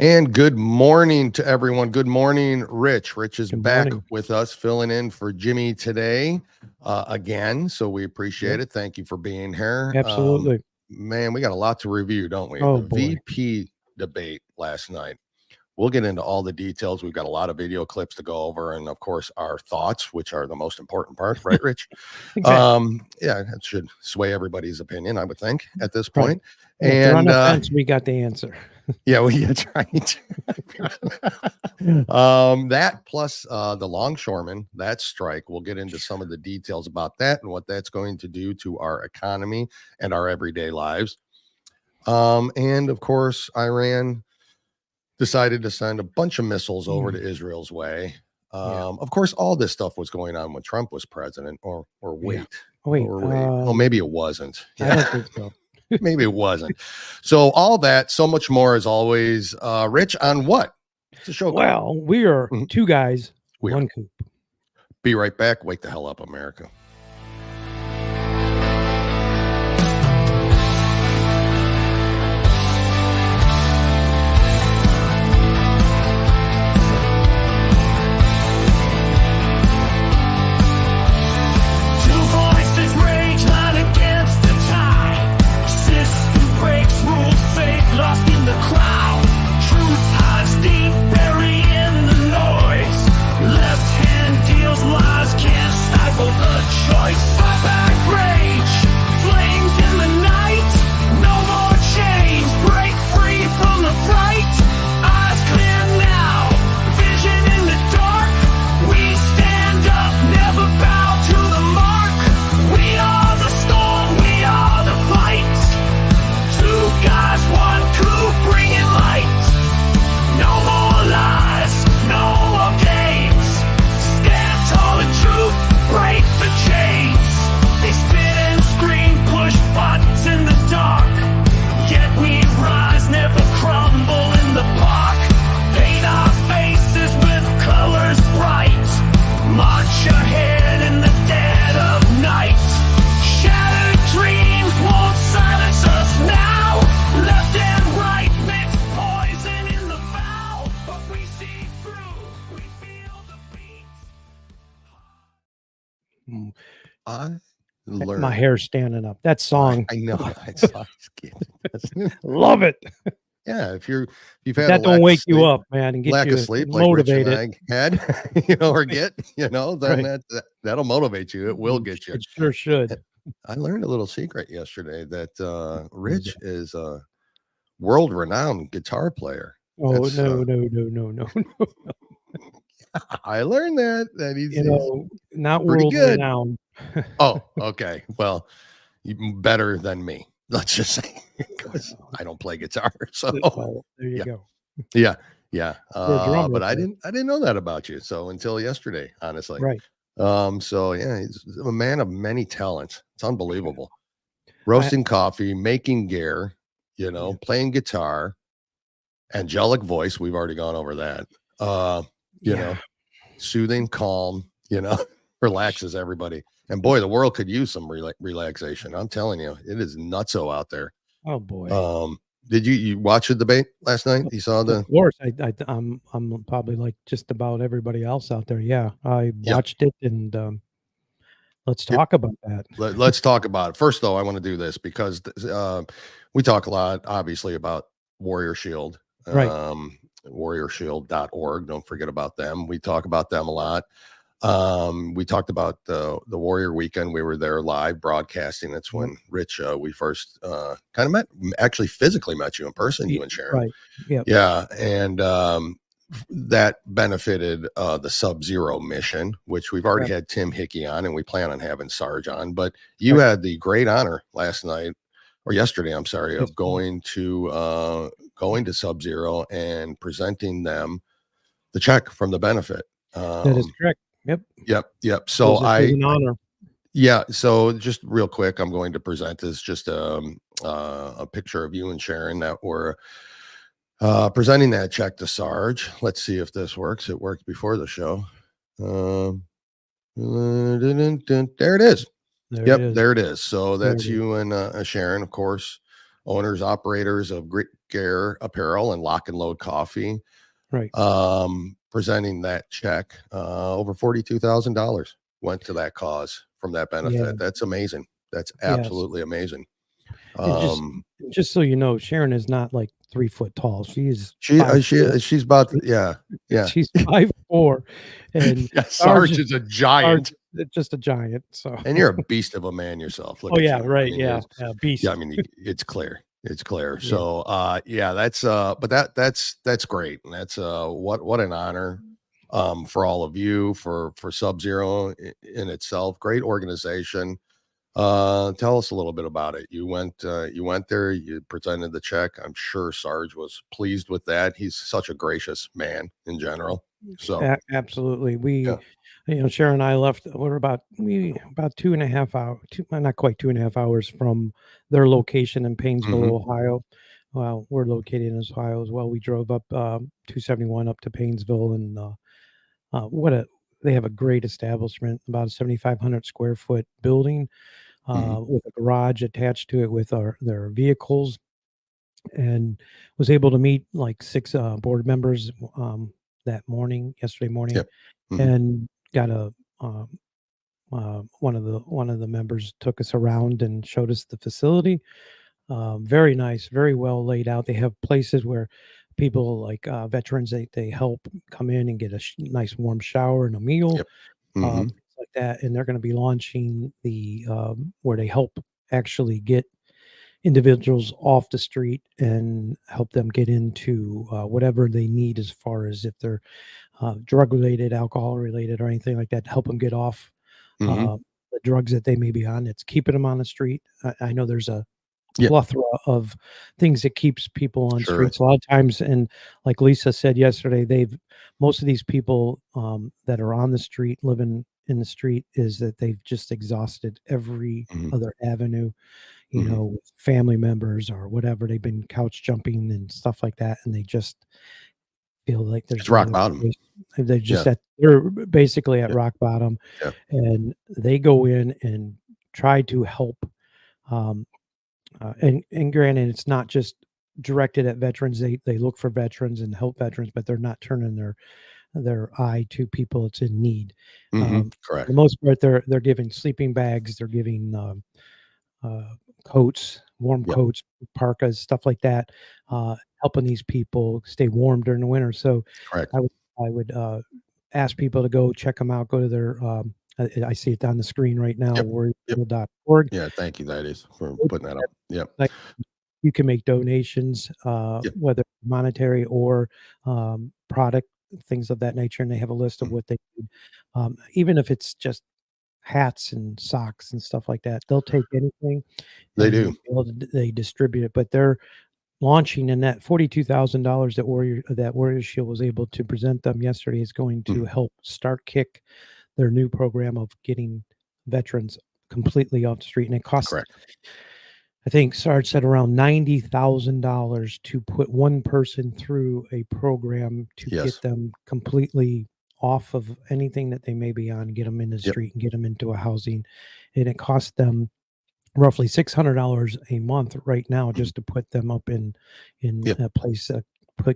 And good morning to everyone. Good morning, Rich. Rich is back with us, filling in for Jimmy today again. So we appreciate it. Thank you for being here. Absolutely. Man, we got a lot to review, don't we? Oh, the boy. VP debate last night. We'll get into all the details. We've got a lot of video clips to go over, and of course, our thoughts, which are the most important part, right, Rich? Exactly. Yeah, that should sway everybody's opinion, I would think, at this Right. point. Yeah, if they're on the fence, we got the answer. Yeah, well, that's right. That plus the Longshoremen, that strike, we'll get into some of the details about that and what that's going to do to our economy and our everyday lives. And of course, Iran decided to send a bunch of missiles over to Israel's way. Of course, all this stuff was going on when Trump was president, or wait. Oh, maybe it wasn't. I don't think so. Maybe it wasn't. So all that, so much more as always. Rich, on what? It's a show. Well, we are two guys, one coop. Be right back. Wake the hell up, America. Lost in the crowd, truth hides deep, buried in the noise. Left hand deals lies, can't stifle the choice. Fight back rage, flames in the night. No more chains, break free from the fright. Eyes clear now, vision in the dark. We stand up, never bow to the mark. We are the storm, we are the fight. Two guys, one coup, bringing light. No more lies, no more games. Stand tall and truth, break the chains. They spit and scream, push buttons in the dark. Yet we rise, never crumble in the park. Paint our faces with colors bright. March ahead in the dead of night. Shattered dreams won't silence us now. Left and right mix poison in the foul. But we see through, we feel the beats. I learned. My hair's standing up. That song. I know. Love it. Yeah, if you've had that don't wake you up, man, and get lack you of sleep, motivated, like Rich and I had, or get, then that'll motivate you. It will get you. It sure should. I learned a little secret yesterday that Rich is a world-renowned guitar player. Oh, no. I learned that he's not pretty good. World-renowned. Oh, okay. Well, better than me. Let's just say, because I don't play guitar. So there you go. Yeah. But I didn't know that about you. So until yesterday, honestly. Right. So yeah, he's a man of many talents. It's unbelievable. Roasting coffee, making gear, playing guitar, angelic voice. We've already gone over that. Soothing, calm, relaxes everybody. And boy, the world could use some relaxation. I'm telling you, it is nutso out there. Oh boy. Did you watch the debate last night? You saw the? Of course, I'm probably like just about everybody else out there. Yeah, I watched it, and let's talk about that. Let's talk about it. First, though, I want to do this because we talk a lot, obviously, about Warrior Shield, right? WarriorShield.org. Don't forget about them. We talk about them a lot. We talked about the Warrior Weekend. We were there live broadcasting. That's when Rich, we first kind of met, actually physically met you in person, you and Sharon. Right. Yep. Yeah. And that benefited the Sub-Zero mission, which we've already had Tim Hickey on, and we plan on having Sarge on. But you had the great honor last night, or yesterday, I'm sorry, of going to Sub-Zero and presenting them the check from the benefit. That is correct. Yep. So an honor. Yeah. So just real quick, I'm going to present this just a picture of you and Sharon that were presenting that check to Sarge. Let's see if this works. It worked before the show. There it is. There it is. So that's you and Sharon, of course. owners, operators of Grit Gear Apparel and Lock and Load Coffee, Right. presenting that check. Over $42,000 went to that cause from that benefit. Yeah. That's amazing. That's Yes. absolutely amazing. And just so you know, Sharon is not like 3 foot tall. She's she's about, yeah. She's 5'4", and Yeah, Sarge is a giant. Just a giant. So, and you're a beast of a man yourself. Look oh at yeah, you. right, I mean, yeah, beast. Yeah, I mean, it's clear. It's clear. Yeah. So, yeah, that's but that's great, and that's what an honor for all of you, for Sub-Zero in itself. Great organization. Tell us a little bit about it. You went there, you presented the check. I'm sure Sarge was pleased with that. He's such a gracious man in general. So Absolutely. We, yeah. Sharon and I left, we're about 2.5 hours, not quite 2.5 hours from their location in Painesville, Ohio. Well, we're located in Ohio as well. We drove up 271 up to Painesville, and they have a great establishment, about a 7,500 square foot building with a garage attached to it with their vehicles, and was able to meet like 6 board members yesterday morning. Yep. And got one of the members took us around and showed us the facility. Very nice, very well laid out. They have places where people like veterans, they help come in and get a nice warm shower and a meal. Yep. Things like that. And they're going to be launching the where they help actually get individuals off the street and help them get into whatever they need, as far as if they're drug related, alcohol related, or anything like that, to help them get off the drugs that they may be on. It's keeping them on the street. I know there's a plethora of things that keeps people on streets a lot of times, and like Lisa said yesterday, most of these people that are on the street, living in the street, is that they've just exhausted every other avenue, with family members or whatever. They've been couch jumping and stuff like that, and they just feel like there's rock bottom. They're just they're basically at rock bottom, and they go in and try to help. And granted, it's not just directed at veterans. They look for veterans and help veterans, but they're not turning their eye to people that's in need. Correct. For the most part, they're giving sleeping bags, they're giving coats, warm coats, parkas, stuff like that, helping these people stay warm during the winter. So correct. I would ask people to go check them out. Go to their I see it on the screen right now, warriorhill.org. Yeah, thank you, ladies, for putting that up. Yep. You can make donations, whether monetary or product, things of that nature, and they have a list of what they need. Even if it's just hats and socks and stuff like that, they'll take anything. They do. They distribute it, but they're launching, in that $42,000 that Warrior Shield was able to present them yesterday is going to help kick their new program of getting veterans completely off the street. And it costs, I think Sarge said, around $90,000 to put one person through a program to get them completely off of anything that they may be on, get them in the street and get them into a housing. And it costs them roughly $600 a month right now just to put them up in a place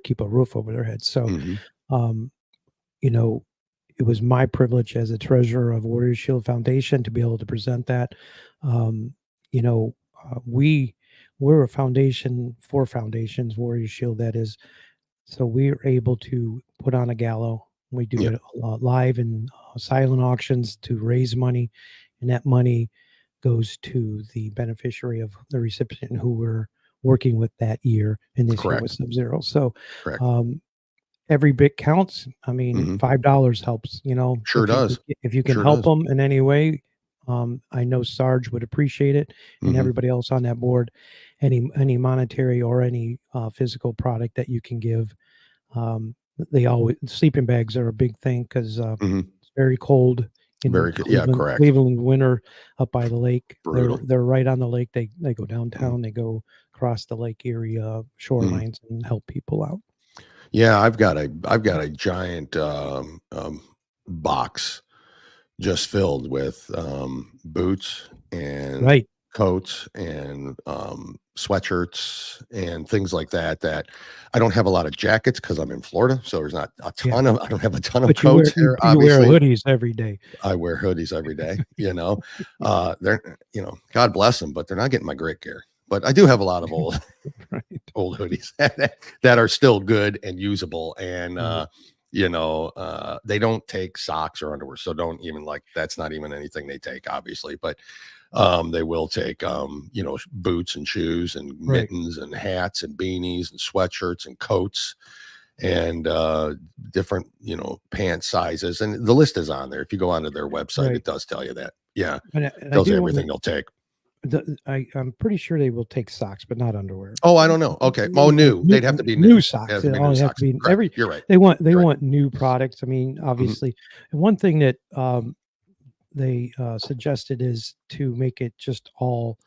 keep a roof over their heads. So, it was my privilege as a treasurer of Warrior Shield Foundation to be able to present that. We're a foundation for foundations, Warrior Shield, that is. So we're able to put on a gala. We do it live and silent auctions to raise money, and that money goes to the beneficiary of the recipient who we're working with that year, and this year was Sub-Zero. So every bit counts. I mean, $5 helps, Sure does. If you can help them in any way, I know Sarge would appreciate it, and everybody else on that board. Any monetary or any physical product that you can give. Sleeping bags are a big thing because it's very cold. Cleveland winter up by the lake. They're right on the lake. They go downtown. They go across the Lake Erie shorelines and help people out. Yeah, I've got a giant box just filled with boots and coats and sweatshirts and things like that. That I don't have a lot of jackets because I'm in Florida, so there's not a ton of. I don't have a ton of But you wear coats here. you wear Obviously, hoodies every day. I wear hoodies every day. They're God bless them, but they're not getting my great gear. But I do have a lot of old Right. old hoodies that are still good and usable, and they don't take socks or underwear, so don't even that's not even anything they take, obviously, but they will take boots and shoes and Right. mittens and hats and beanies and sweatshirts and coats and different pant sizes, and the list is on there. If you go onto their website, Right. it does tell you that. Yeah, And I tells you do wanna everything they'll take. I'm pretty sure they will take socks, but not underwear. Oh, I don't know. Okay. Oh, new. They'd have to be new new. socks. They have to They be new only have socks. to be Correct. You're right. They want You're right. want new products. I mean, obviously, and one thing that they suggested is to make it just all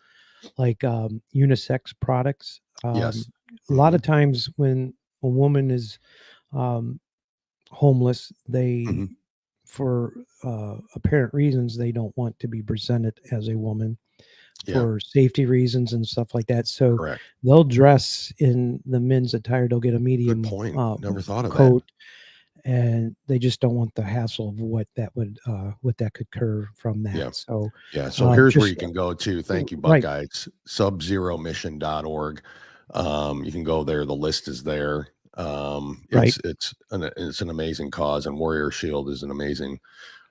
like unisex products. Yes. A lot of times when a woman is homeless, they Mhm. for apparent reasons they don't want to be presented as a woman Yeah. for safety reasons and stuff like that. So Correct. they'll dress in the men's attire. They'll get a medium Good point. Never thought of that. coat, and they just don't want the hassle of what that could occur from that. Yeah. So Yeah. So here's where just you can go to. Thank you, right. Buckeyes. Subzeromission.org. You can go there. The list is there. Right. It's an amazing cause, and Warrior Shield is an amazing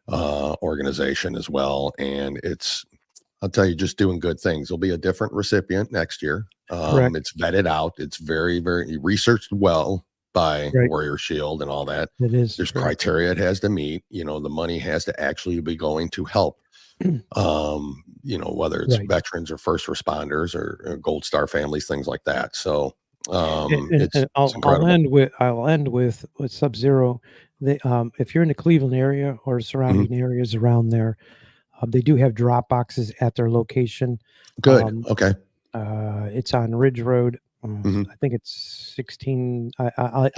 organization as well. And I'll tell you, just doing good things. There'll be a different recipient next year. Correct. It's vetted out. It's very, very researched well by Right. Warrior Shield and all that. It is. There's right. criteria it has to meet. The money has to actually be going to help. Whether it's Right. veterans or first responders or Gold Star families, things like that. So And it's incredible. I'll end with Sub-Zero. If you're in the Cleveland area or surrounding areas around there, they do have drop boxes at their location. Good. Okay. It's on Ridge Road. I think it's 16. I'll get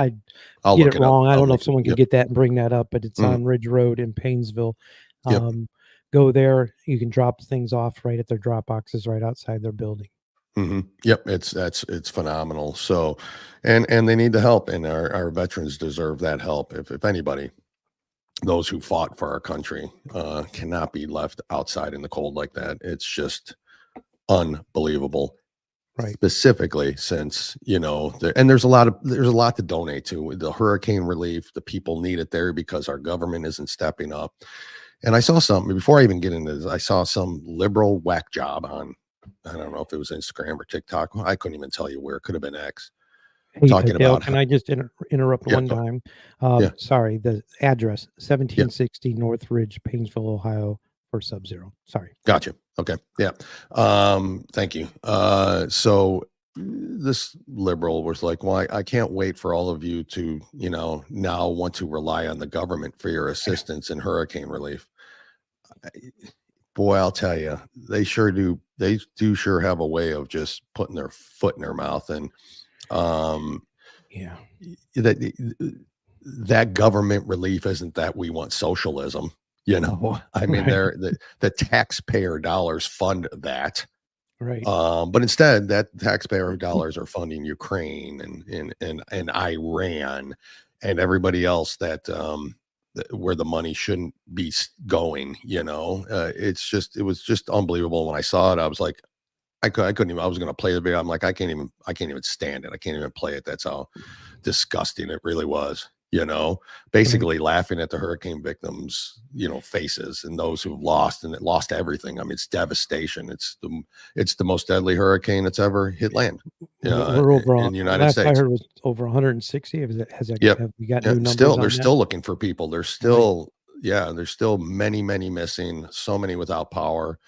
look it wrong. I I'll don't know look if someone can yep. get that and bring that up, but it's on Ridge Road in Painesville. Yep. Go there. You can drop things off right at their drop boxes right outside their building. Yep, it's phenomenal. So, and they need the help, and our veterans deserve that help. If anybody, those who fought for our country cannot be left outside in the cold like that. It's just unbelievable. Right. Specifically, since there's a lot to donate to the hurricane relief. The people need it there because our government isn't stepping up. And I saw something before I even get into this. I saw some liberal whack job on, I don't know if it was Instagram or TikTok. I couldn't even tell you where. It could have been X. Hey, Talking Dale, about can I just interrupt Yeah, one go. time? Yeah. Sorry, the address 1760 North Ridge, Painesville, Ohio, for Sub-Zero. Sorry. Gotcha. Okay. Yeah. Thank you. So this liberal was like, well, I can't wait for all of you to, now want to rely on the government for your assistance in hurricane relief. Boy, I'll tell you, they sure do. They do sure have a way of just putting their foot in their mouth. And Yeah. that government relief isn't that we want socialism. I mean, Right. the taxpayer dollars fund that. Right. But instead, that taxpayer dollars are funding Ukraine and Iran and everybody else that where the money shouldn't be going. It was just unbelievable. When I saw it, I was like, I couldn't even. I was going to play the video. I'm like, I can't even stand it. I can't even play it. That's how disgusting it really was. Basically laughing at the hurricane victims, faces and those who've lost and lost everything. I mean, it's devastation. It's the most deadly hurricane that's ever hit land. We're over in the United last States. I heard was over 160. Yep. Have we got new numbers? They're still looking for people. There's still, there's still many, many missing. So many without power.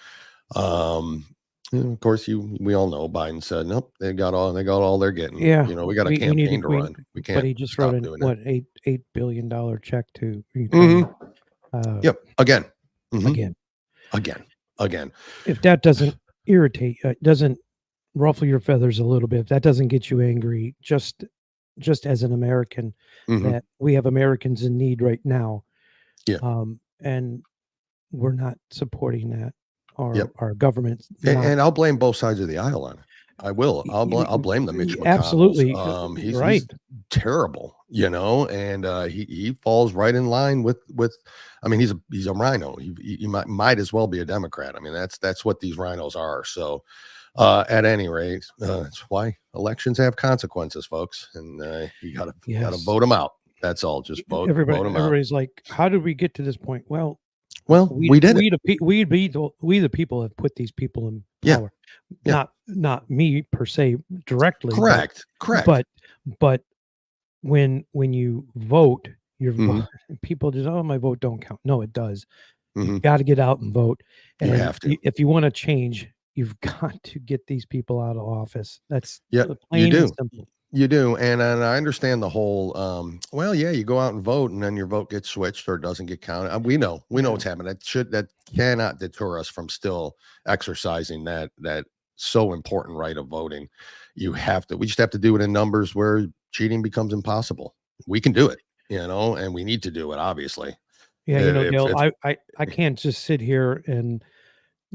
Of course, we all know Biden said, nope, they got all they're getting. Yeah. We got a campaign to run. We can't. But he just wrote $8 billion check to Ukraine. Yep. Again. Again. If that doesn't irritate, doesn't ruffle your feathers a little bit, if that doesn't get you angry, just as an American, that we have Americans in need right now. Yeah. And we're not supporting that. Our government. And I'll blame both sides of the aisle on it. I will. I'll blame the Mitch McConnells. Absolutely. He's Right. terrible, and he falls right in line with. I mean, he's a rhino. He might as well be a Democrat. I mean, that's what these rhinos are. So, at any rate, that's why elections have consequences, folks, and you gotta vote them out. That's all. Just vote them out. Everybody's like, how did we get to this point? Well, we did it. We the people have put these people in power. Yeah. Not me per se directly. Correct. But when you vote, Mhm. people just, oh, my vote don't count. No, it does. Mhm. You've got to get out and vote. You And have to. if you want to change, you've got to get these people out of office. That's You plain and do. simple. You do, and I understand the whole. You go out and vote, and then your vote gets switched or doesn't get counted. We know what's happening. That cannot deter us from still exercising that so important right of voting. We just have to do it in numbers where cheating becomes impossible. We can do it, and we need to do it, obviously. Yeah, If- Dale, I can't just sit here and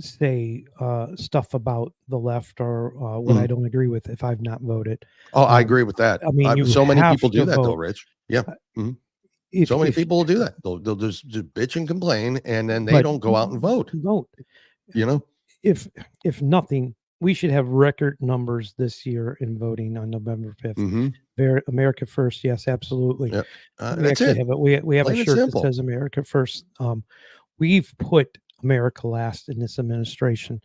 say stuff about the left or what I don't agree with if I've not voted. Oh, I agree with that. I mean, so many have people do to that, though, vote. Rich. Yeah. Mhm. If, So many if- people will do that. They'll just bitch and complain, and then they don't go out and vote. Vote. If nothing, we should have record numbers this year in voting on November 5th. Mhm. America First, yes, absolutely. Yep. We That's actually it. have we have Plain a and shirt that simple. says America First. We've put America last in this administration,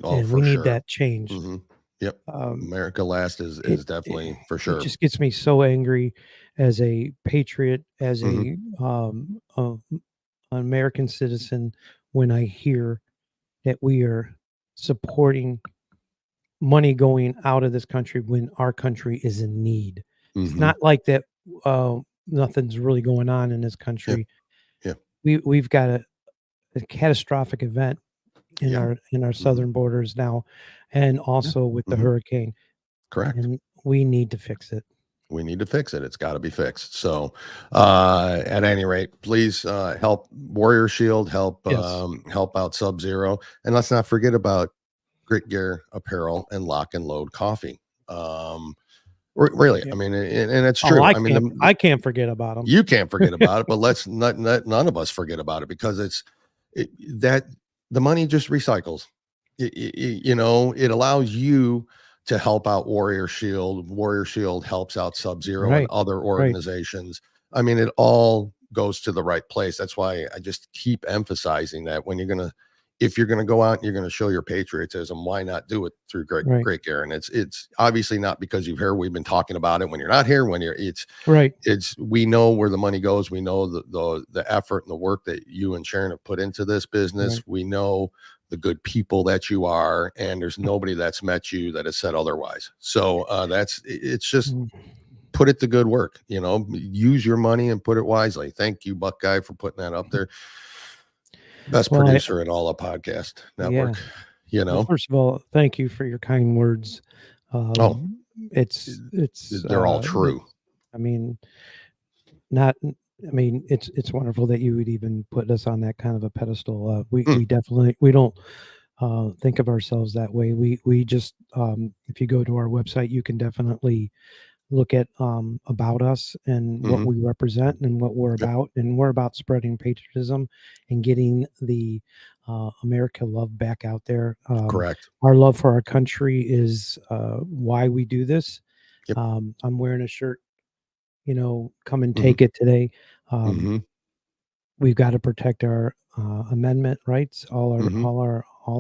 Oh, and for we need sure. that changed. Mhm. Yep. Um, America last is it- definitely for sure. It just gets me so angry as a patriot, as Mm-hmm. an American citizen, when I hear that we are supporting money going out of this country when our country is in need. It's Mhm. not like that. Nothing's really going on in this country. Yeah. We've got a catastrophic event in Yeah. our southern borders now, and also with the Mhm. hurricane. Correct. And we need to fix it. We need to fix it. It's got to be fixed. So, at any rate, please help Warrior Shield, help out Sub-Zero, and let's not forget about Grit Gear Apparel and Lock and Load Coffee. Really, Yeah. I mean, and it's true. I can't forget about them. You can't forget about it, but let's none of us forget about it, because that the money just recycles. It allows you to help out Warrior Shield. Warrior Shield helps out Sub-Zero and Right, other organizations. I mean, it all goes to the right place. That's why I just keep emphasizing that if you're gonna go out and you're gonna show your patriotism, why not do it through Great Gear? And it's obviously not because you've heard we've been talking about it when you're not here. We know where the money goes. We know the effort and the work that you and Sharon have put into this business. Right. We know the good people that you are, and there's nobody that's met you that has said otherwise. So it's just put it to good work. Use your money and put it wisely. Thank you, Buckeye, for putting that up there. Best producer in all the podcast network. Well, first of all, thank you for your kind words. It's they're all true. It's wonderful that you would even put us on that kind of a pedestal. We definitely don't think of ourselves that way. We just if you go to our website, you can definitely look at about us and what we represent and what we're about. And we're about spreading patriotism and getting the America love back out there. Correct. Our love for our country is why we do this. Yep. I'm wearing a shirt, come and take it today. We've got to protect our amendment rights, all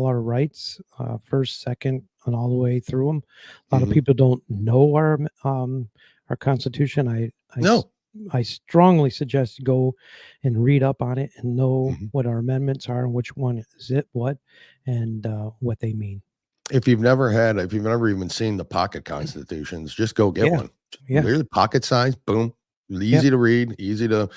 our rights, first, second, and all the way through them. A lot of people don't know our Constitution. I strongly suggest you go and read up on it and know what our amendments are and which one is it, what they mean. If you've never even seen the pocket constitutions, just go get one. Yeah. They're the pocket size, boom. Easy to read, easy to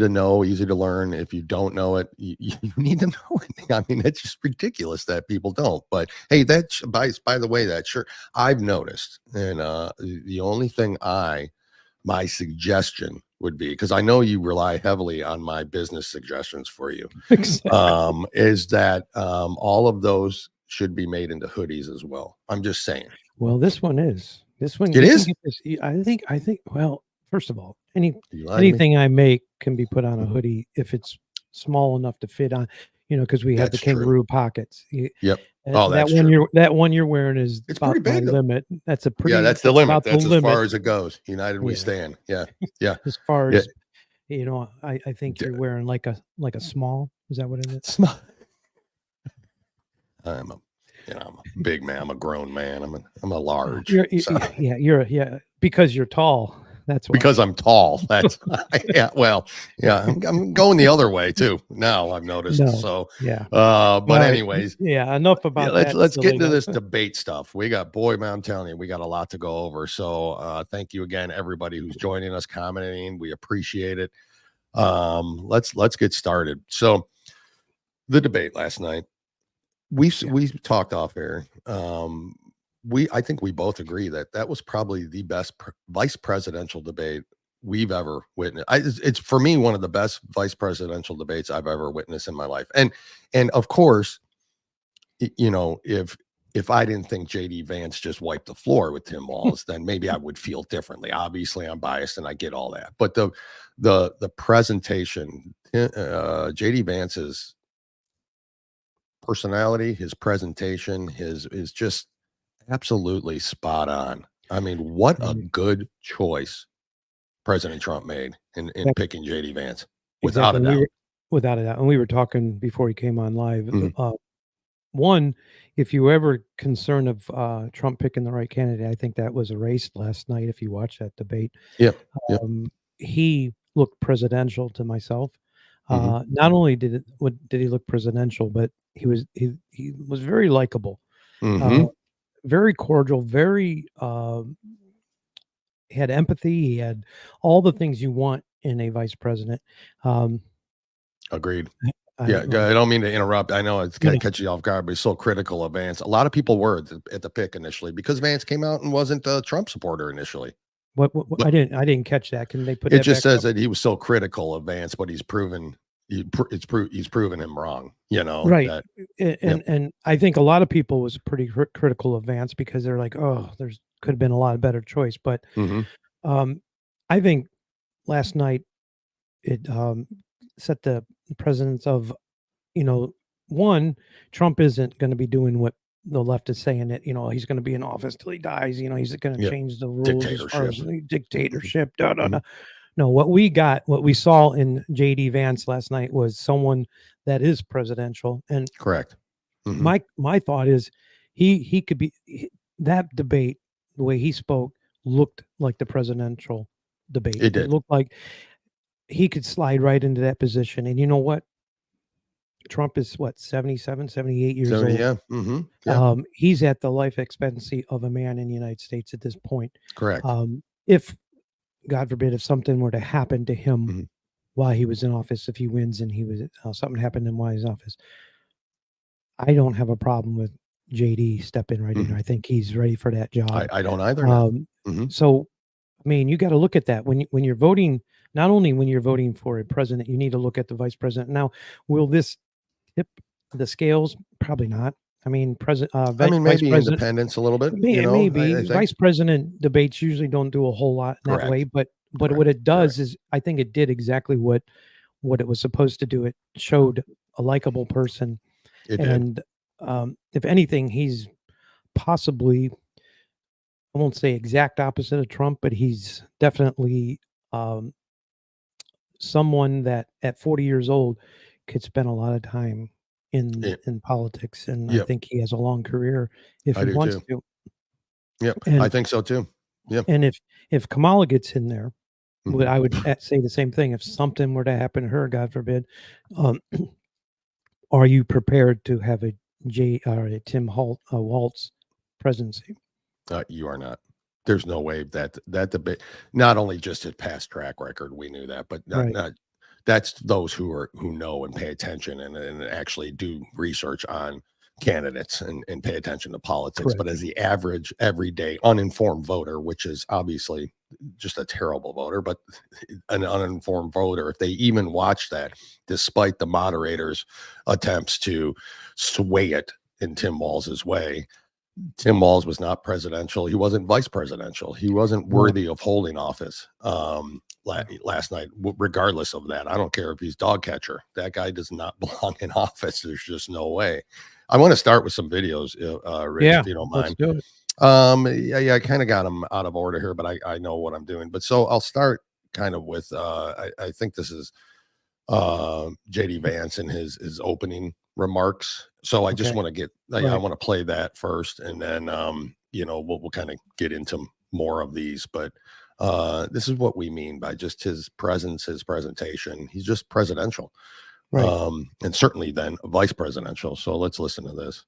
know, easy to learn. If you don't know it, you need to know it. I mean, it's just ridiculous that people don't. But hey, by the way, that shirt I've noticed, and the only thing my suggestion would be, because I know you rely heavily on my business suggestions for you, Exactly. is that all of those should be made into hoodies as well. I'm just saying. Well, this one is. This one It you can is? get this. I think. Well, first of all, You lied to me. anything I make can be put on a hoodie if it's small enough to fit on. Because we have the That's true. kangaroo pockets. Yep. Oh, that's that one true. that one you're wearing is It's about pretty my big. limit. That's a pretty. Yeah, that's the limit. about the That's as far limit. as it goes. United we Yeah. stand. Yeah. Yeah. As far Yeah. as I think you're wearing like a small. Is that what it is? Small. I'm a big man. I'm a grown man. I'm a large. Because you're tall. That's why. Because I'm tall. That's yeah. Well, yeah. I'm going the other way too. Now I've noticed. No, So yeah. but anyways, enough about that. let's get into silly this guy. debate stuff. We got I'm telling you, we got a lot to go over. So thank you again, everybody who's joining us, commenting. We appreciate it. Let's get started. So the debate last night, we talked off air. I think we both agree that was probably the best vice presidential debate we've ever witnessed. It's for me one of the best vice presidential debates I've ever witnessed in my life. And of course, if I didn't think JD Vance just wiped the floor with Tim Walz, then maybe I would feel differently. Obviously, I'm biased and I get all that. But the presentation, JD Vance's personality, his presentation, is just absolutely spot on. I mean, what a good choice President Trump made in picking JD Vance, without a doubt. Without a doubt. And we were talking before he came on live. One, if you were ever concerned of Trump picking the right candidate, I think that was erased last night. If you watch that debate, he looked presidential to myself. Not only did he look presidential, but he was very likable, very cordial, very he had empathy. He had all the things you want in a vice president. Agreed. I don't mean to interrupt. I know it's going to catch you off guard, but he's so critical of Vance. A lot of people were at the pick initially because Vance came out and wasn't a Trump supporter initially. What I didn't catch that. Can they put it? Just says that he was so critical of Vance, but he's proven him wrong. Right. And I think a lot of people was pretty critical of Vance because they're like, oh, could have been a lot of better choice. But I think last night it set the precedence of, one, Trump isn't going to be doing what the left is saying that, he's going to be in office till he dies. He's going to change the rules as far as dictatorship. No, what we saw in JD Vance last night was someone that is presidential. And correct. My thought is he could be, that debate, the way he spoke looked like the presidential debate. It did. It looked like he could slide right into that position. And you know what? Trump is 77, 78 years old. Yeah. He's at the life expectancy of a man in the United States at this point. Correct. If, God forbid, if something were to happen to him while he was in office, if he wins and he was something happened to him while he's in office, I don't have a problem with JD stepping right in there. I think he's ready for that job. I don't either. So, I mean, you got to look at that when you're voting. Not only when you're voting for a president, you need to look at the vice president. Now, will this tip the scales? Probably not. I mean, maybe independence a little bit. Maybe vice president debates usually don't do a whole lot in that way, but what it does is, I think it did exactly what it was supposed to do. It showed a likable person, and if anything, he's possibly, I won't say exact opposite of Trump, but he's definitely someone that at 40 years old could spend a lot of time in politics, and I think he has a long career if he wants to. Yeah, I think so too. Yeah. And if Kamala gets in there, I would say the same thing. If something were to happen to her, God forbid, are you prepared to have a Tim Walz presidency? You are not. There's no way that debate, not only just his past track record, we knew that, but that's those who know and pay attention and actually do research on candidates and pay attention to politics. Correct. But as the average, everyday, uninformed voter, which is obviously just a terrible voter, but an uninformed voter, if they even watch that, despite the moderators' attempts to sway it in Tim Walz's way. Tim Walz was not presidential. He wasn't vice presidential. He wasn't worthy of holding office last night, regardless of that. I don't care if he's dog catcher. That guy does not belong in office. There's just no way. I want to start with some videos, Rich, if you don't mind. Let's do it. Yeah, I kind of got them out of order here, but I know what I'm doing. But so I'll start kind of with I think this is JD Vance and his opening remarks. So I just want to get I want to play that first, and then we'll kind of get into more of these. But this is what we mean by just his presence, his presentation. He's just presidential, and certainly then vice presidential. So let's listen to this.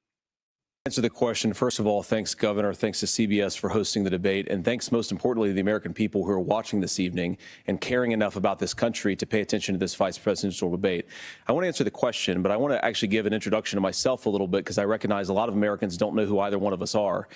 Answer the question. First of all, thanks, Governor. Thanks to CBS for hosting the debate. And thanks, most importantly, to the American people who are watching this evening and caring enough about this country to pay attention to this vice presidential debate. I want to answer the question, but I want to actually give an introduction to myself a little bit, because I recognize a lot of Americans don't know who either one of us are.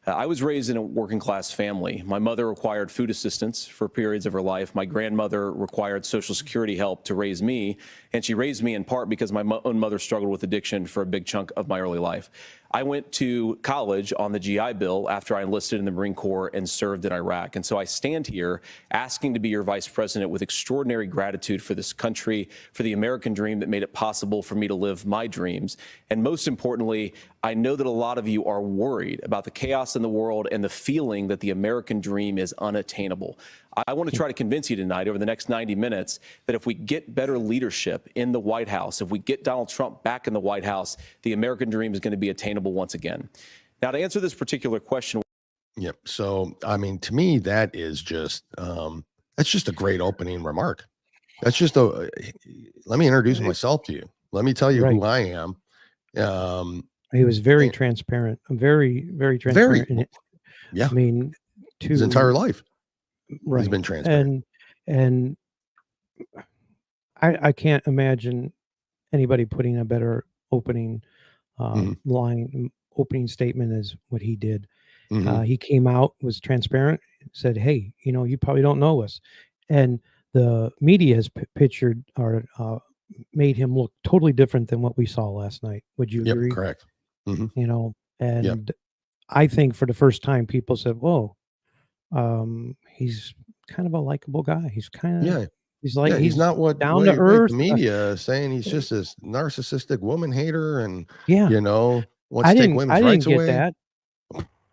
I was raised in a working class family. My mother required food assistance for periods of her life. My grandmother required Social Security help to raise me. And she raised me in part because my own mother struggled with addiction for a big chunk of my early life. I went to college on the GI Bill after I enlisted in the Marine Corps and served in Iraq. And so I stand here asking to be your vice president with extraordinary gratitude for this country, for the American dream that made it possible for me to live my dreams. And most importantly, I know that a lot of you are worried about the chaos in the world and the feeling that the American dream is unattainable. I want to try to convince you tonight over the next 90 minutes that if we get better leadership in the White House, if we get Donald Trump back in the White House, the American dream is going to be attainable once again. Now, to answer this particular question. Yep. So, I mean, to me, that is just, that's just a great opening remark. That's just let me introduce myself to you. Let me tell you who I am. He was very transparent, very, very transparent. Yeah. I mean, his entire life. Right. He's been transparent. And I can't imagine anybody putting a better opening opening statement as what he did. He came out, was transparent, said, hey, you probably don't know us. And the media has pictured or made him look totally different than what we saw last night. Would you agree? Correct. And I think for the first time, people said, whoa, he's kind of a likable guy. He's kind of, he's not what down to earth. The media saying he's just this narcissistic woman hater and, wants I to take women's rights away. That.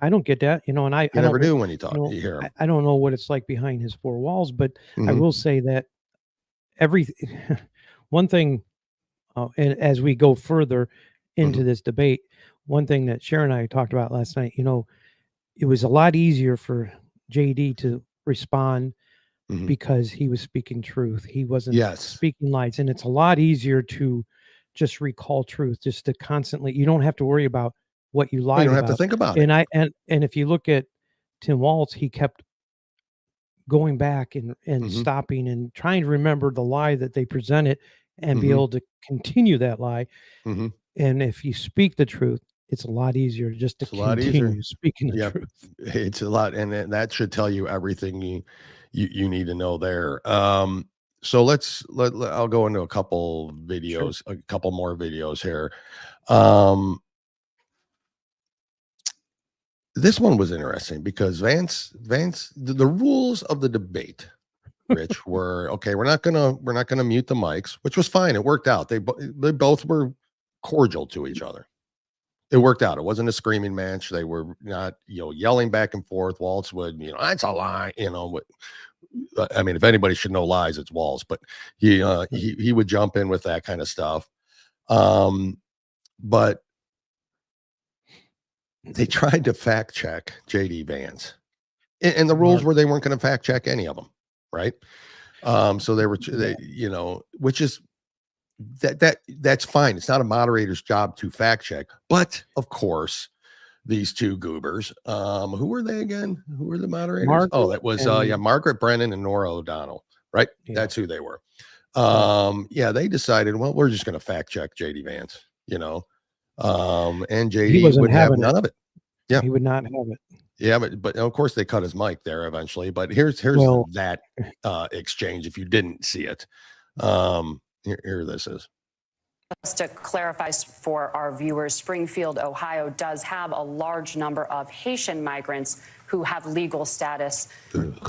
I don't get that, and I never do when you talk. You hear him. I don't know what it's like behind his four walls, but I will say that one thing, and as we go further into this debate, one thing that Sharon and I talked about last night, it was a lot easier for JD to respond because he was speaking truth. He wasn't speaking lies, and it's a lot easier to just recall truth, just to constantly. You don't have to worry about what you lied about. You don't have to think about it. And if you look at Tim Walz, he kept going back and stopping and trying to remember the lie that they presented and be able to continue that lie. And if you speak the truth, it's a lot easier just to continue speaking the truth. It's a lot, and that should tell you everything you need to know there. So I'll go into a couple videos, a couple more videos here. This one was interesting because Vance, the rules of the debate, Rich, were okay. We're not gonna mute the mics, which was fine. It worked out. They both were cordial to each other. It worked out. It wasn't a screaming match. They were not, yelling back and forth. Walz would, that's a lie. I mean, if anybody should know lies, it's Walz. But he would jump in with that kind of stuff. But they tried to fact check JD Vance, and the rules were they weren't going to fact check any of them, right? So which is that's fine. It's not a moderator's job to fact check, but of course, these two goobers, who were they again? Who were the moderators? That was Margaret Brennan and Nora O'Donnell, right? Yeah. That's who they were. They decided, well, we're just going to fact check JD Vance, and JD would have none of it. Yeah, he would not have it. Yeah, but of course they cut his mic there eventually. But here's that exchange. If you didn't see it, here this is. Just to clarify for our viewers, Springfield, Ohio does have a large number of Haitian migrants who have legal status,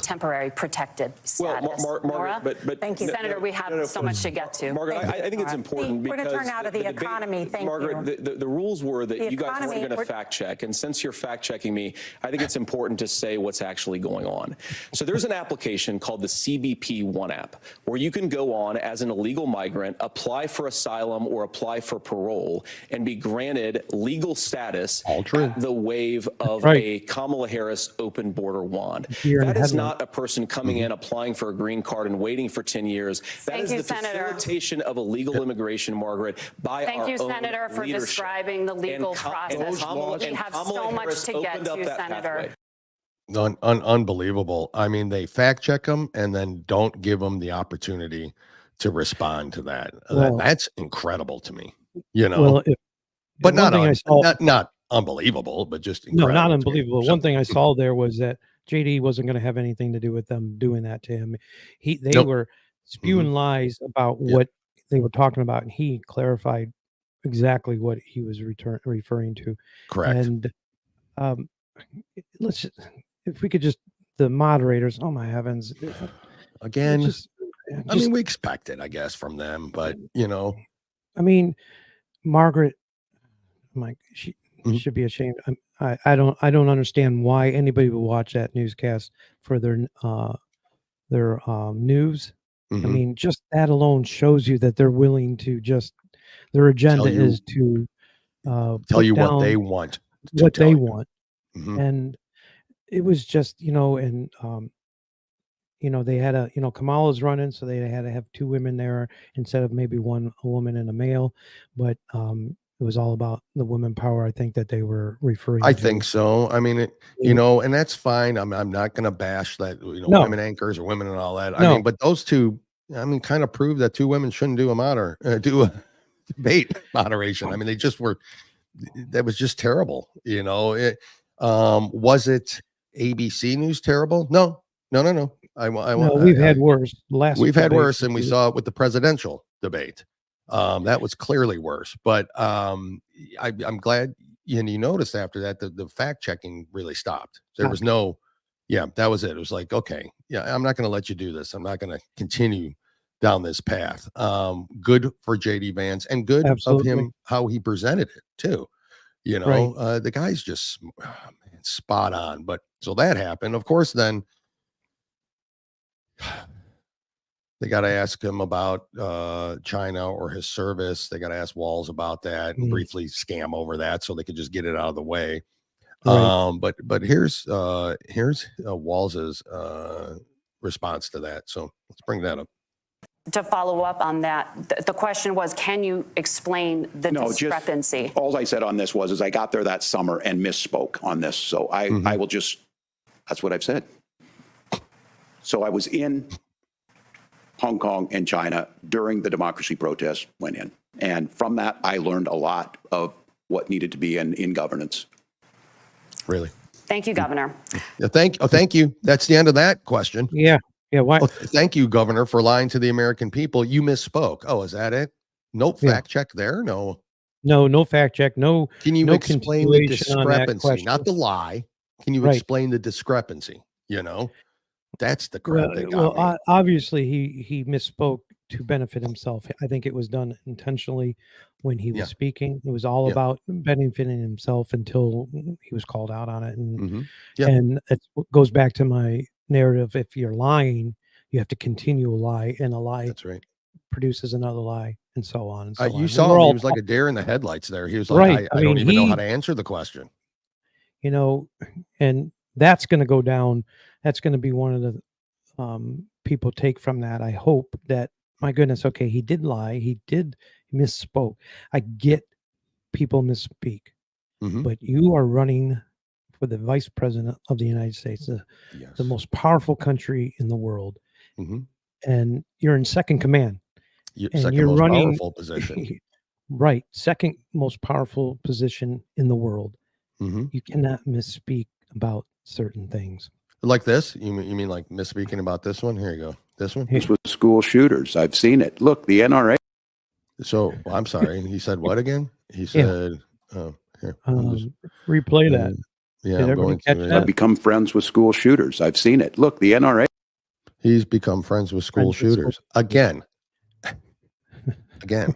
temporary protected status. Margaret, but thank you, Senator. We have so much to get to. Margaret, I think it's important we're because going to turn out of the economy. Thank Margaret, you. the rules were that The you guys economy- weren't going to fact check, and since you're fact checking me, I think it's important to say what's actually going on. So there's an application called the CBP-1 app where you can go on as an illegal migrant, apply for asylum or apply for parole, and be granted legal status at the wave of a Kamala Harris open border wand. That is not a person coming in, applying for a green card and waiting for 10 years. That is the facilitation of illegal immigration, Margaret, by our own leadership. Thank you, Senator, for describing the legal process. We have so much to get to, Senator. Unbelievable. I mean, they fact check them and then don't give them the opportunity to respond to that. That's incredible to me, you know. But not unbelievable, but just incredible. No, not unbelievable. One thing I saw there was that JD wasn't going to have anything to do with them doing that to him. They were spewing lies about what they were talking about, and he clarified exactly what he was referring to. Correct. And if we could just, the moderators, oh my heavens. Again, I mean, we expect it, I guess, from them, but you know. I mean, Margaret, she should be ashamed. I don't understand why anybody would watch that newscast for their news. I mean, just that alone shows you that they're willing to their agenda is to tell you what they want. And it was just, and they had Kamala's running, so they had to have two women there instead of maybe a woman and a male, but it was all about the women power, I think, that they were referring to. I think so. I mean, and that's fine. I'm not going to bash that, women anchors or women and all that. I mean, but those two, kind of proved that two women shouldn't do a debate moderation. I mean, that was just terrible. Was it ABC News terrible? No. We've had worse. We've had worse, and we saw it with the presidential debate. That was clearly worse, but I'm glad you noticed after that the fact checking really stopped. There was that was it. It was like, okay, I'm not going to let you do this. I'm not going to continue down this path. Good for JD Vance, and good of him how he presented it too. The guy's just spot on. But so that happened, of course. Then they got to ask him about China or his service. They got to ask Walz about that and briefly scam over that so they could just get it out of the way. But here's Walz's response to that. So let's bring that up. To follow up on that, the question was, can you explain the discrepancy? All I said on this was I got there that summer and misspoke on this. So I will just, that's what I've said. So I was in Hong Kong and China during the democracy protests went in. And from that, I learned a lot of what needed to be in governance. Really? Thank you, Governor. Thank you. That's the end of that question. Yeah. Why? Thank you, Governor, for lying to the American people. You misspoke. Oh, is that it? No fact check there? No fact check. No. Can you explain the discrepancy? Not the lie. Can you explain the discrepancy? That's the crap that got me. Obviously, he misspoke to benefit himself. I think it was done intentionally when he was speaking. It was all about benefiting himself until he was called out on it. And it goes back to my narrative. If you're lying, you have to continue a lie, and a lie produces another lie, and so on. And so you saw him. He was like a deer in the headlights there. He was like, I don't even know how to answer the question. And that's going to go down. That's going to be one of the people take from that. I hope that, my goodness, okay, he did lie. He did misspoke. I get people misspeak, but you are running for the vice president of the United States, the most powerful country in the world. And you're in second command. You're running powerful position. Right. Second most powerful position in the world. You cannot misspeak about certain things. Like this? You mean like misspeaking about this one? Here you go. This one? This was school shooters. I've seen it. Look, the NRA. So I'm sorry. He said what again? He said, oh, here, Replay that. yeah, Did I'm everybody going catch to. that? Become friends with school shooters. I've seen it. Look, the NRA. He's become friends with school Friends with school shooters again. Again.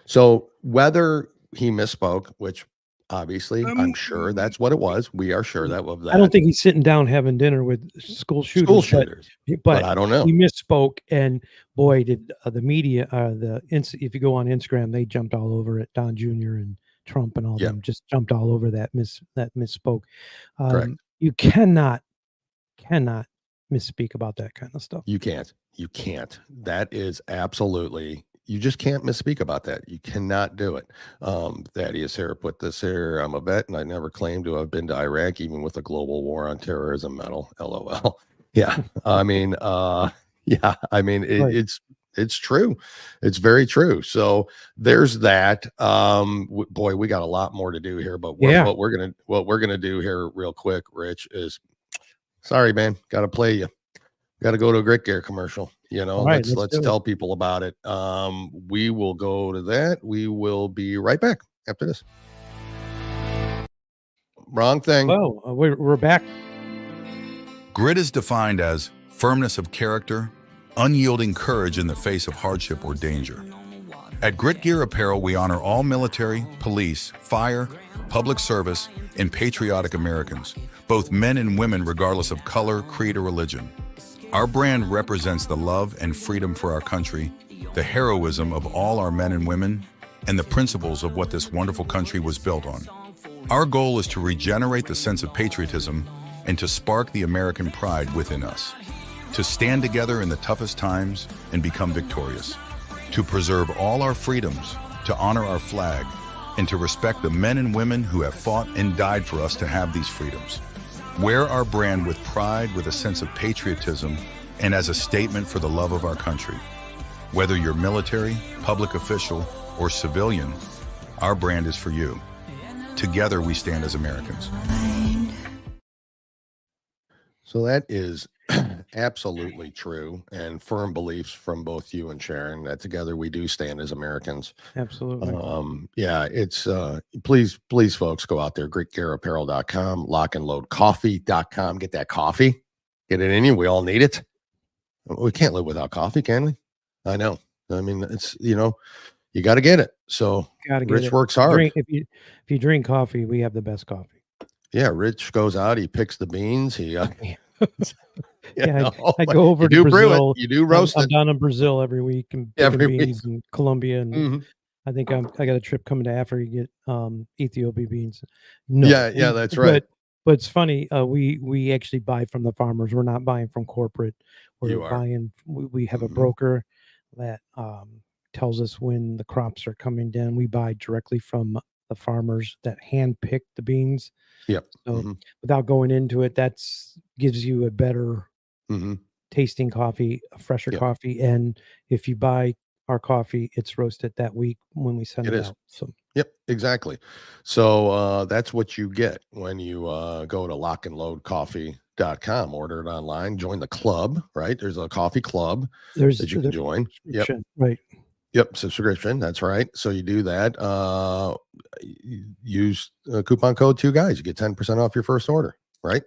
So whether he misspoke, which obviously I'm sure that's what it was. We are sure that was that. I don't think he's sitting down having dinner with school shooters. School shooters. But I don't know. He misspoke, and boy, did the media, if you go on Instagram, they jumped all over it. Don Jr. and Trump and all them just jumped all over that misspoke. Correct. You cannot misspeak about that kind of stuff. You can't. That is absolutely. You just can't misspeak about that. You cannot do it. Thaddeus here put this here. I'm a vet and I never claimed to have been to Iraq, even with a global war on terrorism medal. LOL. Yeah. I mean, it's true. It's very true. So there's that. Boy, we got a lot more to do here, but what we're gonna do here real quick, Rich, is sorry, man, gotta play you. Got to go to a Grit Gear commercial. Let's tell people about it. We will go to that. We will be right back after this. Wrong thing. Well, we're back. Grit is defined as firmness of character, unyielding courage in the face of hardship or danger. At Grit Gear Apparel, we honor all military, police, fire, public service, and patriotic Americans, both men and women regardless of color, creed, or religion. Our brand represents the love and freedom for our country, the heroism of all our men and women, and the principles of what this wonderful country was built on. Our goal is to regenerate the sense of patriotism and to spark the American pride within us, to stand together in the toughest times and become victorious, to preserve all our freedoms, to honor our flag, and to respect the men and women who have fought and died for us to have these freedoms. Wear our brand with pride, with a sense of patriotism, and as a statement for the love of our country. Whether you're military, public official, or civilian, our brand is for you. Together we stand as Americans. So that is absolutely true, and firm beliefs from both you and Sharon that together we do stand as Americans. Absolutely. It's please folks, go out there, gritgearapparel.com, lockandloadcoffee.com. Get that coffee, get it in you. We all need it. We can't live without coffee, can we? I know. I mean, it's you got to get it. So Rich works hard. If you drink coffee, we have the best coffee. Yeah, Rich goes out, he picks the beans, he I go over to Brazil. You do roast it. I'm down in Brazil every week and beans in Colombia, and I think I got a trip coming to Africa to get Ethiopia beans. No, yeah, that's right. But it's funny. We actually buy from the farmers. We're not buying from corporate. We're buying. We have a broker that tells us when the crops are coming in. We buy directly from the farmers that hand pick the beans. Yep. So without going into it, that's gives you a better tasting coffee, a fresher coffee. And if you buy our coffee, it's roasted that week when we send it out. So yep, exactly. So that's what you get when you go to lockandloadcoffee.com, order it online, join the club, right? There's a coffee club that you can join. Yep. Right. Yep, subscription. That's right. So you do that. Use coupon code 2guys. You get 10% off your first order, right?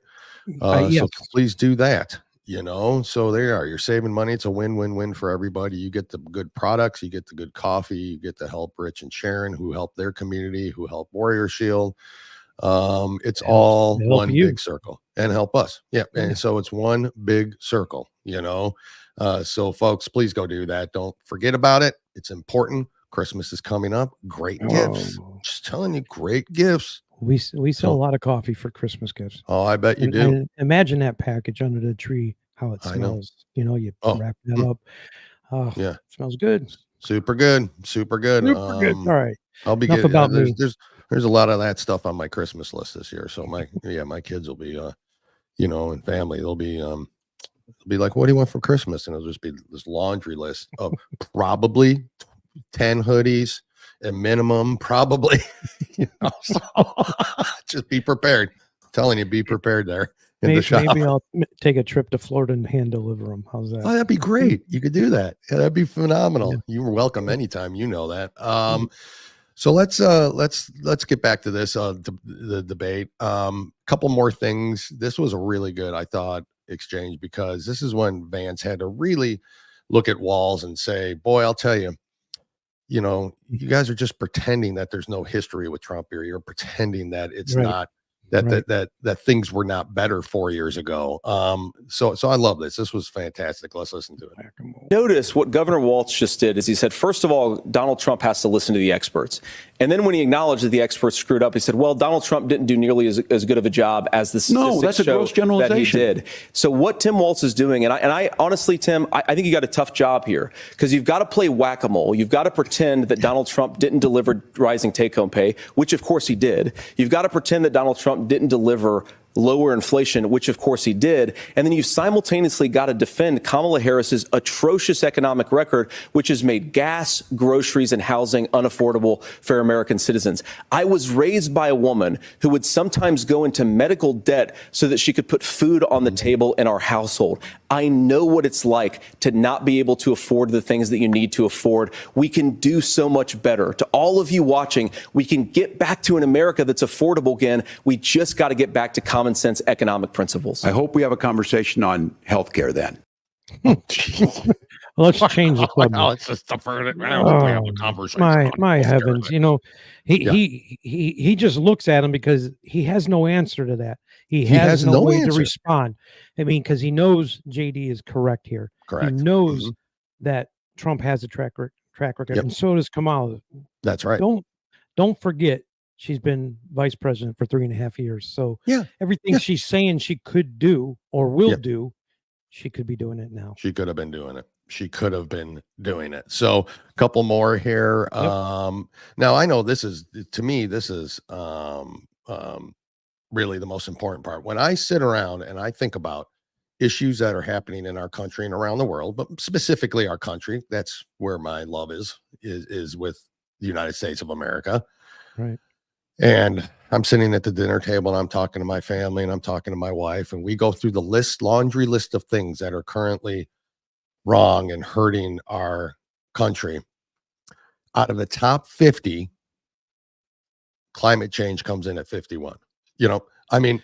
Yes. So please do that. So there you are. You're saving money. It's a win-win-win for everybody. You get the good products. You get the good coffee. You get to help Rich and Sharon, who help their community, who help Warrior Shield. It's all one big circle, and help us. Yeah. And so it's one big circle, so folks, please go do that. Don't forget about it. It's important. Christmas is coming up. Great gifts. Just telling you, great gifts. We sell a lot of coffee for Christmas gifts. Oh, I bet you do. And imagine that package under the tree, how it smells. You wrap that up. Oh, yeah. It smells good. Super good. Super good. Good. All right. I'll be Enough about me. There's a lot of that stuff on my Christmas list this year. So my kids will be and family, they'll be like, what do you want for Christmas? And it'll just be this laundry list of probably 10 hoodies at minimum, probably. So just be prepared. I'm telling you, be prepared there. in the shop. Maybe I'll take a trip to Florida and hand deliver them. How's that? Oh, that'd be great. You could do that. Yeah, that'd be phenomenal. Yeah. You were welcome anytime. You know that. So let's get back to this the debate. Couple more things. This was a really good, I thought, exchange, because this is when Vance had to really look at Walz and say, "Boy, I'll tell you, you know, you guys are just pretending that there's no history with Trump here. You're pretending that it's not that things were not better 4 years ago." So I love this. This was fantastic. Let's listen to it. Notice what Governor Walz just did is he said, first of all, Donald Trump has to listen to the experts. And then when he acknowledged that the experts screwed up, he said, well, Donald Trump didn't do nearly as good of a job as the statistics that's a gross generalization. that he did. So what Tim Walz is doing, and I honestly, Tim, I think you got a tough job here, because you've got to play whack-a-mole. You've got to pretend that Donald Trump didn't deliver rising take-home pay, which of course he did. You've got to pretend that Donald Trump didn't deliver lower inflation, which of course he did. And then you've simultaneously got to defend Kamala Harris's atrocious economic record, which has made gas, groceries, and housing unaffordable for American citizens. I was raised by a woman who would sometimes go into medical debt so that she could put food on the table in our household. I know what it's like to not be able to afford the things that you need to afford. We can do so much better. To all of you watching, we can get back to an America that's affordable again. We just got to get back to common sense economic principles. I hope we have a conversation on healthcare then. Well, let's change the subject. Let's just defer it. I don't think we have a conversation. My heavens, you know, he just looks at him because he has no answer to that. He has no way to respond. I mean, because he knows JD is correct here. Correct. He knows that Trump has a track record, and so does Kamala. That's right. Don't forget, she's been vice president for 3.5 years. So everything she's saying she could do or will do, she could be doing it now. She could have been doing it. She could have been doing it. So a couple more here. Now I know this is, to me, this is really the most important part. When I sit around and I think about issues that are happening in our country and around the world, but specifically our country, that's where my love is with the United States of America. Right. And I'm sitting at the dinner table and I'm talking to my family and I'm talking to my wife, and we go through the laundry list of things that are currently wrong and hurting our country. Out of the top 50, climate change comes in at 51. You know, I mean,